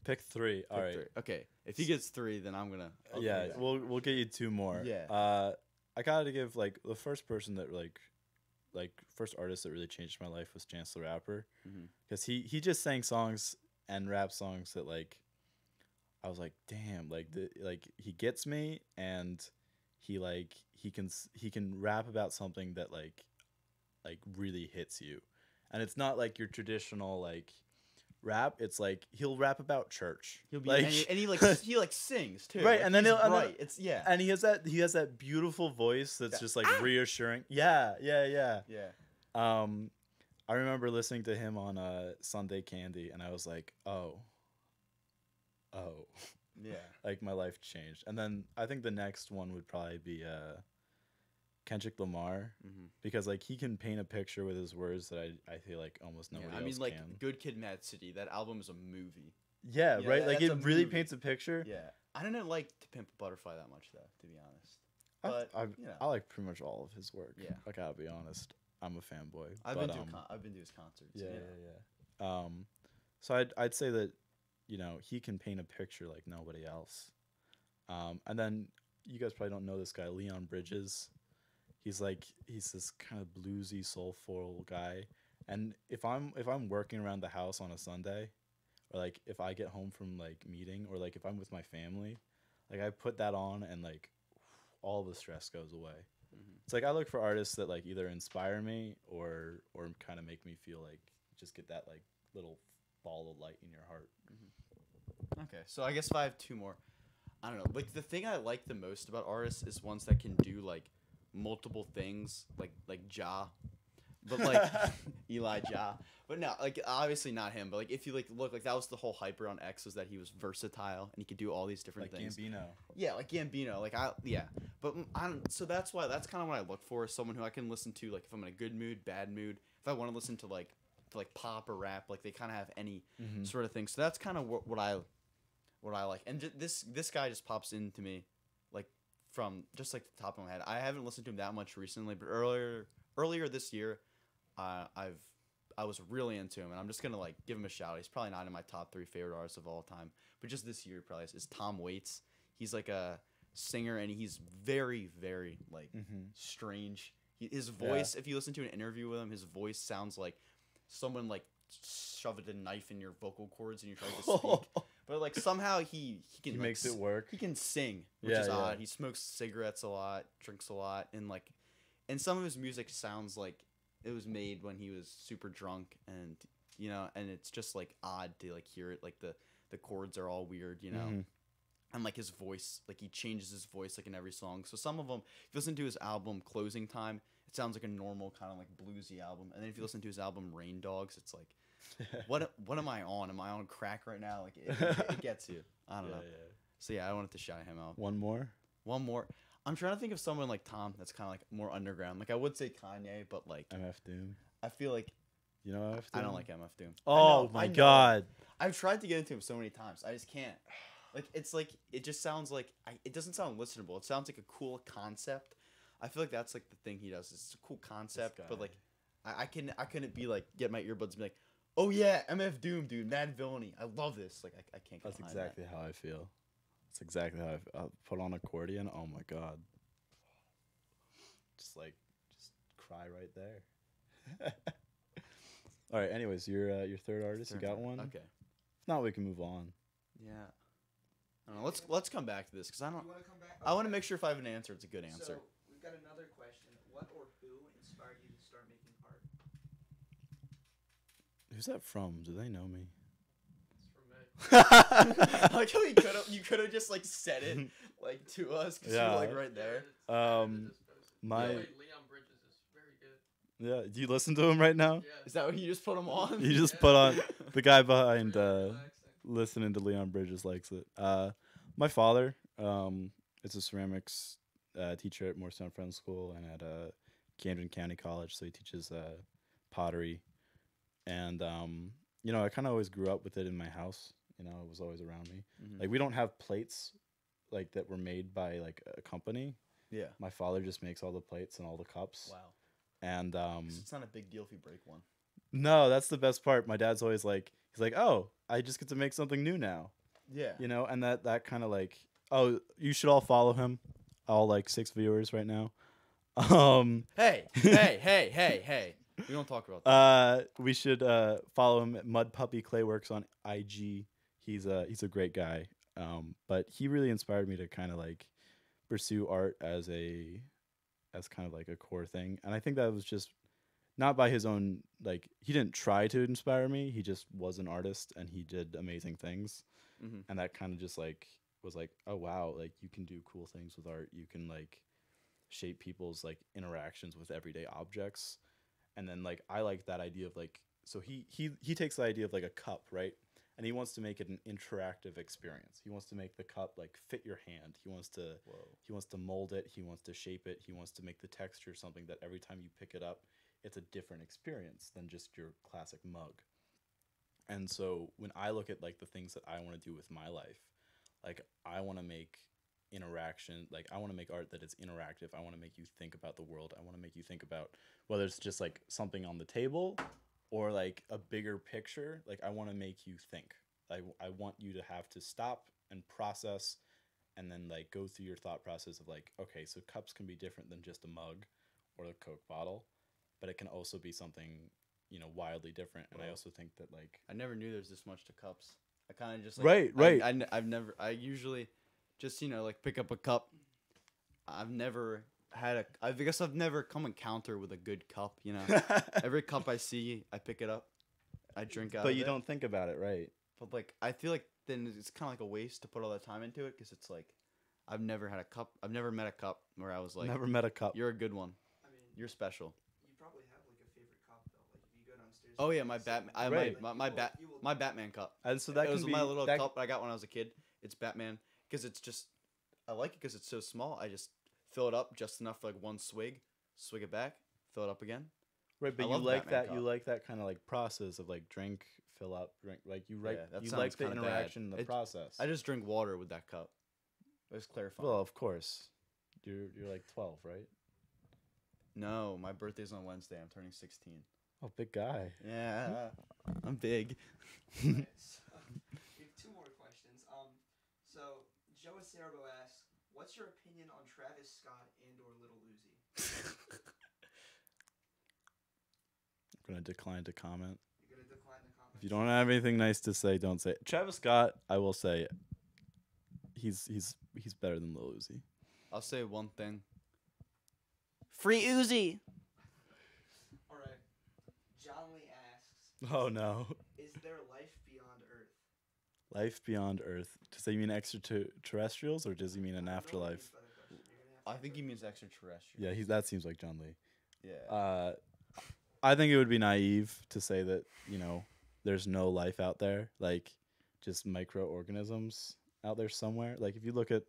pick 3. All right. 3. Okay. If he gets 3, then I'm gonna. We'll get you 2 more. Yeah. I gotta give the first person that first artist that really changed my life was Chance the Rapper, because he just sang songs and rap songs that I was damn, he gets me, and he can rap about something that really hits you, and it's not your traditional rap. It's he'll rap about church. He'll be and he sings too. Right, and then he'll right. It's and he has that beautiful voice that's just reassuring. Yeah. I remember listening to him on Sunday Candy, and I was oh. Yeah. My life changed. And then I think the next one would probably be Kendrick Lamar, because he can paint a picture with his words that I feel almost nobody else can. Good Kid, Mad City. That album is a movie. Yeah, right. It really paints a picture. Yeah, I didn't like To Pimp a Butterfly that much though, to be honest. But I like pretty much all of his work. Yeah, I gotta be honest. I'm a fanboy. I've been to his concerts. Yeah. So I'd say that he can paint a picture like nobody else. And then you guys probably don't know this guy, Leon Bridges. He's this kind of bluesy, soulful guy. And if I'm working around the house on a Sunday, or if I get home from meeting, or if I'm with my family, I put that on, and all the stress goes away. It's I look for artists that either inspire me or kind of make me feel just get that little ball of light in your heart. Okay, so I guess if I have 2 more, I don't know. The thing I like the most about artists is ones that can do multiple things, like Ja, but Eli Ja. But no, obviously not him. But if you look, that was the whole hype around X, was that he was versatile and he could do all these different things. Gambino. Yeah, Gambino. But so that's kind of what I look for, is someone who I can listen to if I'm in a good mood, bad mood. If I want to listen to pop or rap, they kind of have any sort of thing. So that's kind of what I like. And this guy just pops into me from just the top of my head. I haven't listened to him that much recently, but earlier this year, I was really into him, and I'm just gonna give him a shout. He's probably not in my top 3 favorite artists of all time, but just this year probably is Tom Waits. He's a singer, and he's very, very strange. His voice, if you listen to an interview with him, his voice sounds like someone shoved a knife in your vocal cords and you're trying to speak. But somehow he can makes it work. He can sing, which is odd. He smokes cigarettes a lot, drinks a lot, and some of his music sounds like it was made when he was super drunk, and you know, and it's just like odd to like hear it. Like the chords are all weird, you know. Mhm. And like his voice, like he changes his voice like in every song. So some of them, if you listen to his album Closing Time, it sounds like a normal kind of like bluesy album. And then if you listen to his album Rain Dogs, it's like, what am I on? Am I on crack right now? Like it gets you. I don't know. Yeah. So yeah, I wanted to shout him out. One more. One more. I'm trying to think of someone like Tom that's kind of like more underground. Like I would say Kanye, but like MF Doom. I feel like You know MF Doom? I don't like MF Doom. Oh I my know. god. I've tried to get into him so many times. I just can't. Like it's like it just sounds like it doesn't sound listenable. It sounds like a cool concept. I feel like that's like the thing he does. It's a cool concept, but like I couldn't be like get my earbuds and be like, oh yeah, MF Doom, dude, Mad Villainy. I love this. Like I can't. Get That's behind exactly how I feel. That's exactly how I'll put on accordion. Oh my god. Just cry right there. All right. Anyways, your third artist. Third You got one. one? Okay. If not, we can move on. Yeah. I don't know. Let's come back to this because I don't. You want to come back? I want to make sure if I have an answer, it's a good answer. So we've got another question. What or who inspired you to start making art? Who's that from? Do they know me? It's from me. I like how you could have just like said it like to us because Yeah. you're like right there. My Leon Bridges is very good. yeah. Do you listen to him right now? Yeah. Is that what you just put him on? You just Yeah. put on the guy behind Very relaxing. listening to Leon Bridges likes it. My father is a ceramics teacher at Morristown Friends School and at Camden County College, so he teaches pottery. And you know, I kind of always grew up with it in my house. You know, it was always around me. Mhm. Like we don't have plates like that were made by like a company. Yeah. My father just makes all the plates and all the cups. Wow. And 'Cause it's not a big deal if you break one. no, that's the best part. My dad's always like, he's like, oh, I just get to make something new now. Yeah. You know, and that kind of like, oh, you should all follow him. All like 6 viewers right now. Hey, hey. We don't talk about that. We should follow him at Mud Puppy Clayworks on IG. He's a great guy. But he really inspired me to kind of like pursue art as kind of like a core thing. And I think that was just not by his own, like he didn't try to inspire me. He just was an artist and he did amazing things. Mhm. And that kind of just like was like, oh wow, like you can do cool things with art. You can like shape people's like interactions with everyday objects. And then like I like that idea of like, so he takes the idea of like a cup, right? And he wants to make it an interactive experience. He wants to make the cup like fit your hand. He wants to mold it. He wants to shape it. He wants to make the texture something that every time you pick it up, it's a different experience than just your classic mug. And so when I look at like the things that I want to do with my life, like I want to make interaction, like I want to make art that is interactive. I want to make you think about the world. I want to make you think about whether it's just like something on the table or like a bigger picture. Like I want to make you think. I want you to have to stop and process and then like go through your thought process of like, okay, so cups can be different than just a mug or a Coke bottle, but it can also be something, you know, wildly different. And I also think that like I never knew there's this much to cups. I kind of just like, Right. I usually just, you know, like pick up a cup. I guess I've never come encounter with a good cup, you know. Every cup I see, I pick it up. I drink out of it. But you don't think about it, right? But like I feel like then it's kind of like a waste to put all that time into it because it's like I've never had a cup. I've never met a cup where I was like, Never met a cup. you're a good one. I mean, You're special. you probably have like a favorite cup though. Like if you go downstairs. Oh and yeah, you my sit Batman. and Right. you will- My Batman cup. And so that It can was be my little that, cup I got when I was a kid. It's Batman because it's just I like it because it's so small. I just fill it up just enough for like one swig it back, fill it up again. right, but I you love like Batman that. You cup. like that kind of like process of like drink, fill up, drink. Like you Yeah, that you sounds like the kinda bad. interaction in the process. I just drink water with that cup. Let's clarify. well, of course, you're like 12, right? No, my birthday's on Wednesday. I'm turning 16. Oh, big guy. Yeah, I'm big. Alright, so, we have 2 more questions. So Joe Acerbo asks, "What's your opinion on Travis Scott and/or Little Uzi?" I'm gonna decline to comment. You're gonna decline the comment. If you don't have anything nice to say, don't say it. Travis Scott, I will say, he's better than Lil Uzi. I'll say one thing. Free Uzi. All right. John Lee asks, Oh no. Is there life beyond Earth? Life beyond Earth. Does he mean extraterrestrials or does he mean an I don't know what he afterlife? means by that question. You're gonna have to I think he interpret means it. extraterrestrial. Yeah, that seems like John Lee. Yeah. I think it would be naive to say that, there's no life out there, like just microorganisms out there somewhere. Like if you look at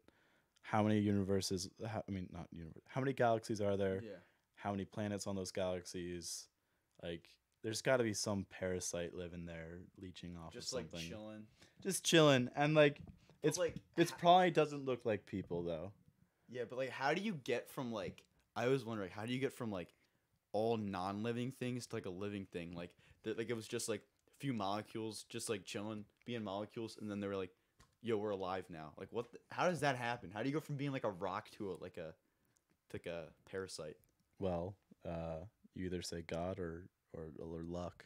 how many universes, not universe, how many galaxies are there? Yeah. How many planets on those galaxies? Like there's got to be some parasite living there leeching off Just of like something. chilling. Just chilling and like But, it's like probably doesn't look like people though. yeah, but like how do you get from like I was wondering how do you get from like all non-living things to like a living thing like that like it was just like a few molecules just like chilling being molecules and then they were like yo we're alive now like how does that happen how do you go from being like a rock to a parasite Well, you either say God or luck.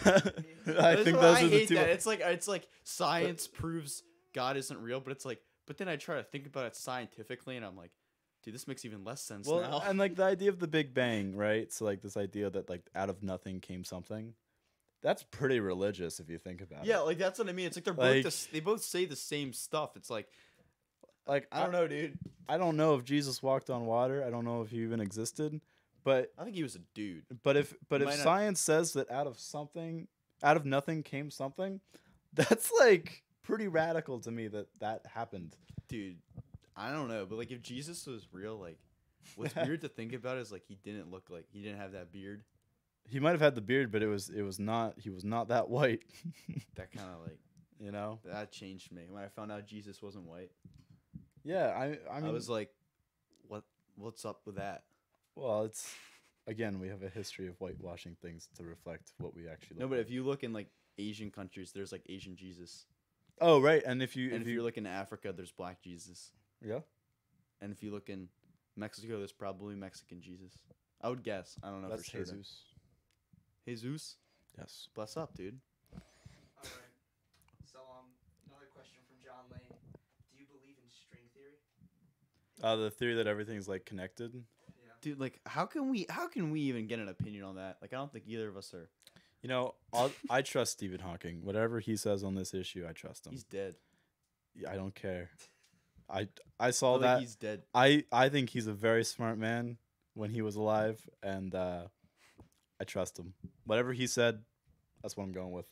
I think those I are the hate two. that it's like science proves God isn't real but it's like but then I try to think about it scientifically and I'm like dude this makes even less sense Well, now and like the idea of the Big Bang, right? So like this idea that like out of nothing came something. That's pretty religious if you think about yeah it. like that's what I mean it's like they're Like- both they both say the same stuff it's like Like I don't know dude I don't know if Jesus walked on water. I don't know if he even existed. But I think he was a dude. if might not- science says that out of nothing came something, that's like pretty radical to me that happened. Dude, I don't know, but like if Jesus was real, like what's weird to think about is like he didn't have that beard. He might have had the beard, but he was not that white. That kind of like You know? that changed me when I found out Jesus wasn't white. Yeah, I mean I was like, what's up with that? well, it's again, we have a history of whitewashing things to reflect what we actually No, look but like. if you look in like Asian countries, there's like Asian Jesus, Oh, right. And if and if you look in Africa, there's Black Jesus, yeah. and if you look in Mexico, there's probably Mexican Jesus. I would guess. I don't know That's for sure. Jesus. Jesus, Yes. bless up, dude. All right. So another question from John Lane. Do you believe in string theory? The theory that everything's like connected. Yeah. Dude, like, how can we even get an opinion on that? Like, I don't think either of us are. You know, I trust Stephen Hawking. Whatever he says on this issue, I trust him. He's dead. I don't care. I saw Like, that. he's dead. I think he's a very smart man when he was alive, and I trust him. Whatever he said, that's what I'm going with.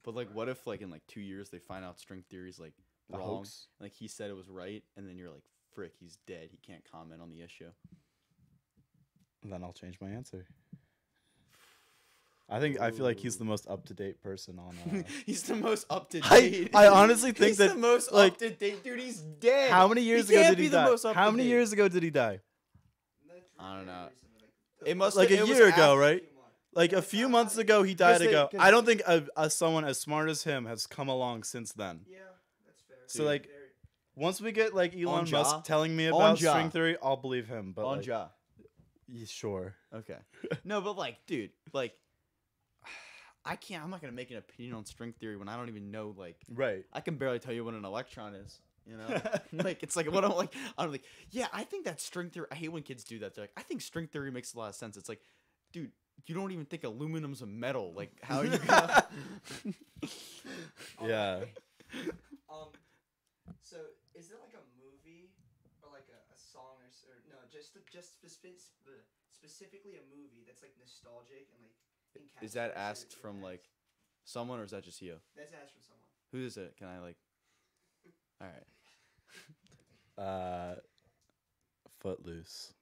But like, what if like in like 2 years they find out string theory's like A wrong? hoax? Like he said it was right, and then you're like, frick, he's dead. He can't comment on the issue. Then I'll change my answer. I feel like he's the most up to date person on. He's the most up to I date. honestly think he's that the most like up to date, dude. He's dead. how many years He ago can't did he be the die? most How many up-to-date. years ago did he die? That's I don't very know. recently, like, It must Like it a was year ago, after- right? few months. Like a That's few not months how ago, he died Because they- ago. because- I don't think someone as smart as him has come along since then. Yeah, that's fair. So, like, Very- Once we get like Elon Ja. Musk telling me On about Ja. string theory, I'll believe him. But On like, Ja. sure. Okay. No, but like, dude, like, I'm not gonna make an opinion on string theory when I don't even know. Like, Right. I can barely tell you what an electron is. You know, like it's like what I'm like. Yeah, I think that string theory. I hate when kids do that. They're like, I think string theory makes a lot of sense. It's like, dude, you don't even think aluminum's a metal. Like, how are you gonna? Yeah. So is there like a movie or like a song or no, specifically a movie that's like nostalgic and like Is that encapsulates asked your from past? like someone or is that just you? That's asked from someone. Who is it? Can I like? All right. Footloose.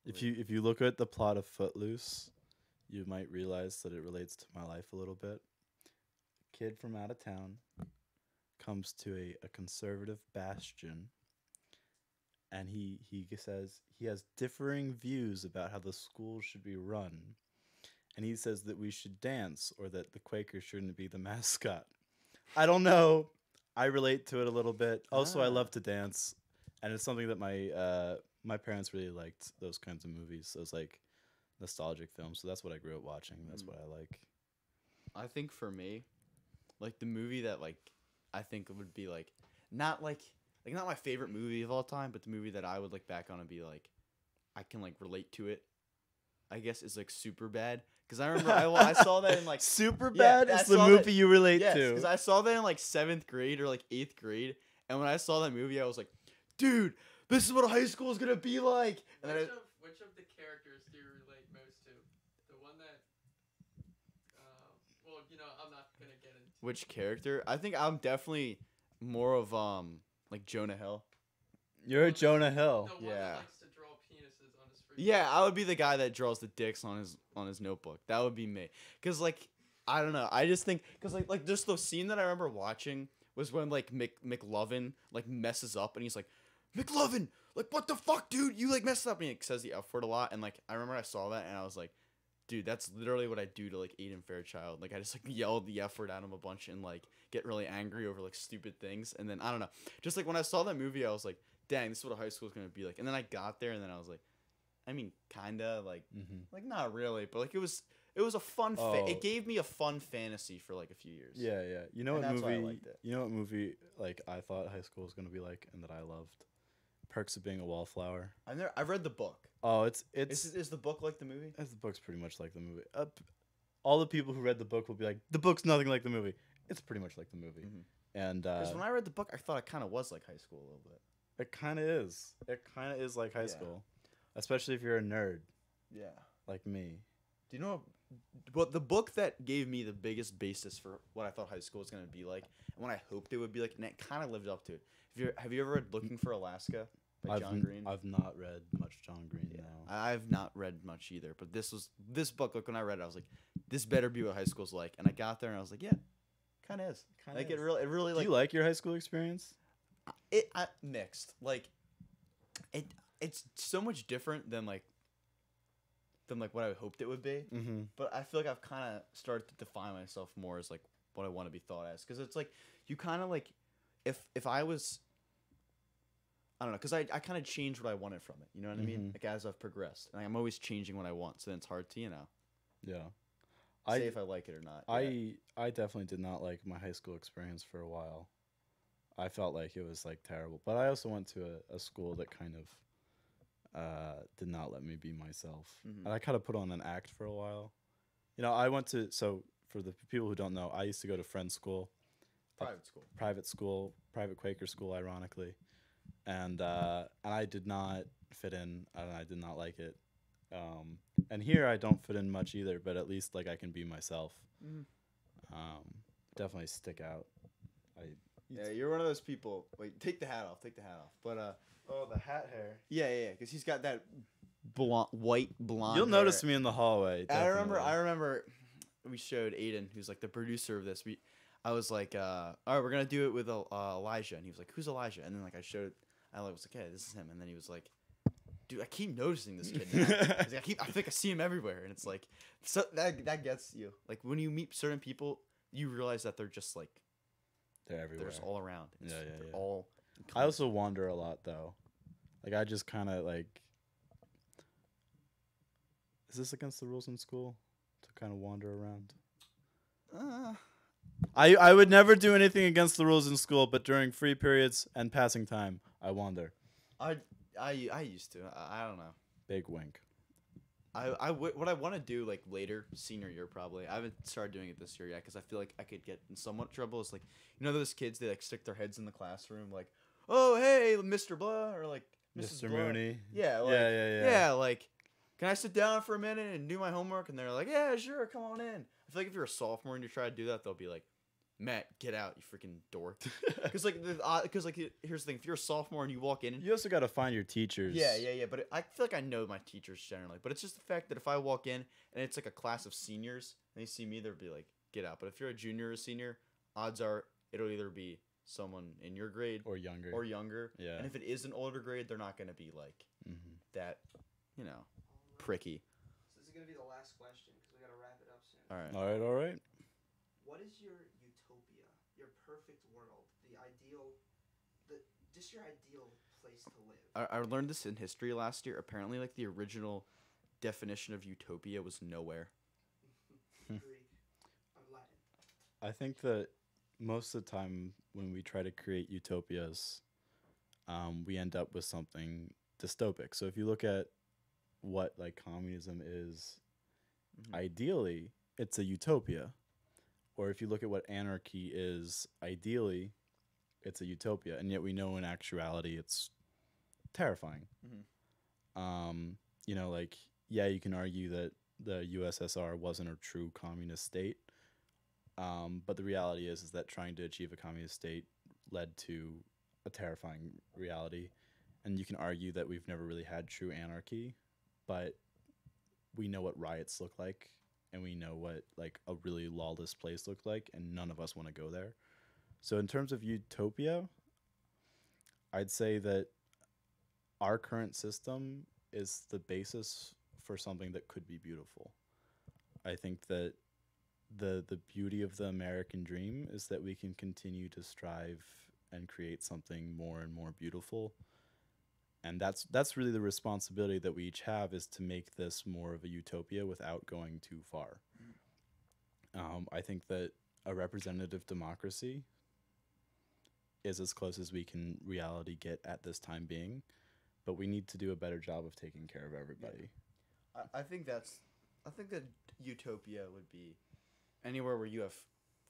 If you look at the plot of Footloose, you might realize that it relates to my life a little bit. Kid from out of town comes to a conservative bastion, and he says he has differing views about how the school should be run. And he says that we should dance or that the Quaker shouldn't be the mascot. I don't know. I relate to it a little bit. Also, I Ah. love to dance, and it's something that my parents really liked, those kinds of movies, those like nostalgic films. So that's what I grew up watching. That's what I like. I think for me, like the movie that like I think would be like not not my favorite movie of all time, but the movie that I would look back on and be like I can like relate to it I guess, is like super bad. Because I remember I saw that in like Super Yeah, bad I is the saw movie that- you relate yes, to. because I saw that in like 7th grade or like 8th grade, and when I saw that movie, I was like, dude, this is what high school is gonna be like. And then Which of the characters do you relate most to? The one that, well, I'm not gonna get into. which character? I think I'm definitely more of like Jonah Hill. You're Jonah Hill. The one Yeah. that likes to draw penises on his free Yeah, time. I would be the guy that draws the dicks on his notebook. That would be me. Cause like I don't know. I just think cause like just the scene that I remember watching was when like McLovin like messes up and he's like, McLovin, like what the fuck, dude? You like messed up, and he says the F word a lot. And like I remember I saw that and I was like, dude, that's literally what I do to like Aiden Fairchild. Like I just like yell the F word at him a bunch and like get really angry over like stupid things. And then I don't know. Just like when I saw that movie, I was like, dang, this is what a high school is gonna be like. And then I got there and then I was like, I mean, kinda like like not really, but like it was a fun. Oh. It gave me a fun fantasy for like a few years. Yeah, yeah. You know And what that's why I movie? liked it. You know what movie like I thought high school was gonna be like, and that I loved? Perks of Being a Wallflower. I've read the book. Oh, it's Is the book like the movie? the book's pretty much like the movie. All the people who read the book will be like, the book's nothing like the movie. It's pretty much like the movie. Mhm. And Because when I read the book, I thought it kind of was like high school a little bit. it kind of is. It kind of is like high Yeah. school, especially if you're a nerd Yeah. like me. Do you know what the book that gave me the biggest basis for what I thought high school was gonna be like, and what I hoped it would be like, and it kind of lived up to it. Have you ever read Looking for Alaska by John Green? I've not read much John Green. Yeah. No. I've not read much either, but this book. Like when I read it, I was like, this better be what high school's like. And I got there and I was like, yeah, kind of is. Kinda Like is. it really Do like you like your high school experience? mixed. Like it's so much different than what I hoped it would be. Mm-hmm. But I feel like I've kind of started to define myself more as like what I want to be thought as, because it's like you kind of like if I was, I don't know, because I kind of changed what I wanted from it. You know what I mean? Mhm. Like as I've progressed, and I'm always changing what I want. So then it's hard to Yeah. say if I like it or not. Yeah. I definitely did not like my high school experience for a while. I felt like it was like terrible. But I also went to a school that kind of did not let me be myself. Mhm. And I kind of put on an act for a while. I went to, so for the people who don't know, I used to go to Friends School, private school. private Quaker school, ironically. And I did not fit in, and I did not like it. And here I don't fit in much either, but at least like I can be myself. Mhm. Definitely stick out. Yeah, you're one of those people. Wait, take the hat off. But Oh, the hat hair. yeah, because he's got that white blonde. You'll notice hair. me in the hallway. I remember. definitely. We showed Aiden, who's like the producer of this. I was like, all right, we're gonna do it with Elijah, and he was like, who's Elijah? And then like I was like, hey, this is him. And then he was like, dude, I keep noticing this kid. Now. He's like, I think I see him everywhere, and it's like, so that gets you. Like when you meet certain people, you realize that they're just like They're everywhere. they're just all around. Yeah, They're yeah. all. I also wander a lot though. Like I just kind of like. Is this against the rules in school to kind of wander around? I would never do anything against the rules in school, but during free periods and passing time, I wander. I used to. I don't know. Big wink. What I want to do like later, senior year probably. I haven't started doing it this year yet because I feel like I could get in somewhat trouble. It's like, those kids, they like stick their heads in the classroom like, oh hey, Mr. Blah, or like Mrs. Mr. Blah. Mooney. Yeah, like, Yeah. like, can I sit down for a minute and do my homework? And they're like, yeah, sure, come on in. I feel like if you're a sophomore and you try to do that, they'll be like, Matt, get out, you freaking dork. Because here's the thing: if you're a sophomore and you walk in, You also got to find your teachers. yeah. But I feel like I know my teachers generally. But it's just the fact that if I walk in and it's like a class of seniors and they see me, they'll be like, get out. But if you're a junior or a senior, odds are it'll either be someone in your grade Or younger. or younger. Yeah. And if it is an older grade, they're not going to be like Mhm. that, pricky. So this is gonna be the last question because we gotta wrap it up soon. All right. All right. What is your utopia, your perfect world, just your ideal place to live? I learned this in history last year. Apparently, like the original definition of utopia was nowhere. Greek, Latin. I think that most of the time when we try to create utopias, we end up with something dystopic. So if you look at what like communism is, Mhm. ideally, it's a utopia. Or if you look at what anarchy is, ideally, it's a utopia. And yet we know in actuality it's terrifying. You know, like, yeah, you can argue that the USSR wasn't a true communist state. But the reality is that trying to achieve a communist state led to a terrifying reality. And you can argue that we've never really had true anarchy, but we know what riots look like, and we know what like a really lawless place looks like, and none of us want to go there. So in terms of utopia, I'd say that our current system is the basis for something that could be beautiful. I think that the beauty of the American dream is that we can continue to strive and create something more and more beautiful. And that's really the responsibility that we each have, is to make this more of a utopia without going too far. I think that a representative democracy is as close as we can reality get at this time being, but we need to do a better job of taking care of everybody. I think that utopia would be anywhere where you have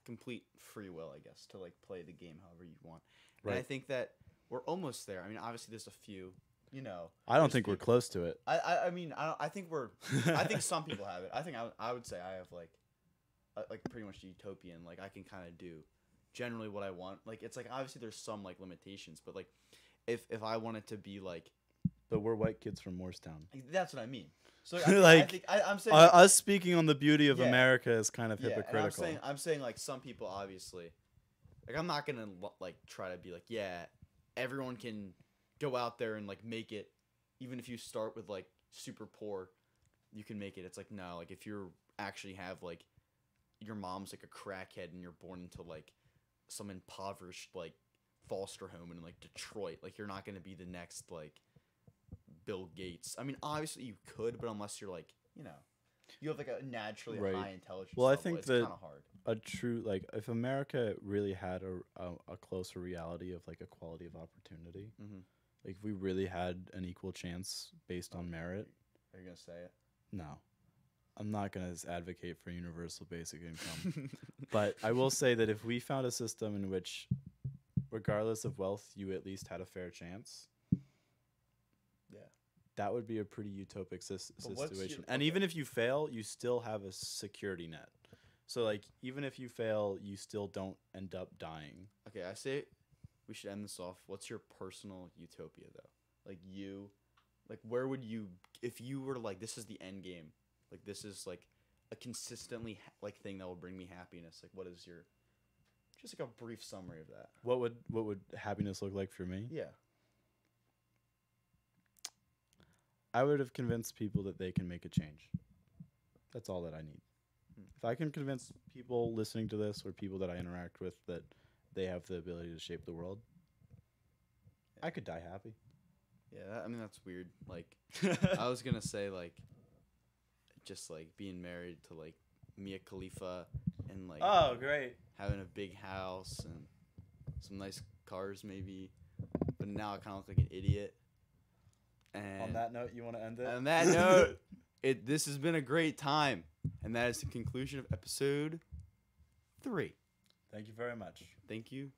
complete free will, I guess, to like play the game however you want. And I Right. think that we're almost there. I mean, obviously there's a few, you know. I don't there's think we're people- close to it. I mean, I think we're. I think some people have it. I think I would say I have like pretty much utopian. Like I can kind of do generally what I want. Like it's like obviously there's some like limitations, but like if I wanted to be like, But we're white kids from Morristown. that's what I mean. So Like, I'm saying like, Us speaking on the beauty of Yeah. America is kind of yeah, and hypocritical. I'm saying like some people obviously, like I'm not gonna like try to be like, yeah, everyone can go out there and like make it, even if you start with like super poor, you can make it. It's like no, like if you're actually have like your mom's like a crackhead and you're born into like some impoverished like foster home in like Detroit, like you're not gonna be the next like Bill Gates. I mean, obviously you could, but unless you're like, you know, you have like a naturally Right. high intelligence Well, I level, think it's that- kind of hard. A true, like, if America really had a closer reality of like equality of opportunity, Mm-hmm. like if we really had an equal chance based on merit, Are you gonna say it? no, I'm not gonna advocate for universal basic income. But I will say that if we found a system in which, regardless of wealth, you at least had a fair chance, Yeah. that would be a pretty utopic But what's your- situation. And okay. even if you fail, you still have a security net. So like even if you fail, you still don't end up dying. Okay, I say we should end this off. What's your personal utopia though? Like you, like where would you, if you were like, this is the end game, like this is like a consistently like thing that will bring me happiness. Like what is your, just like a brief summary of that? What would happiness look like for me? Yeah. I would have convinced people that they can make a change. That's all that I need. If I can convince people listening to this or people that I interact with that they have the ability to shape the world, I could die happy. Yeah, I mean that's weird. Like I was gonna say like, just like being married to like Mia Khalifa and like Oh, great. having a big house and some nice cars maybe, but now I kind of look like an idiot. And On that note, you want to end it? on that note, this has been a great time, and that is the conclusion of episode 3. Thank you very much. Thank you.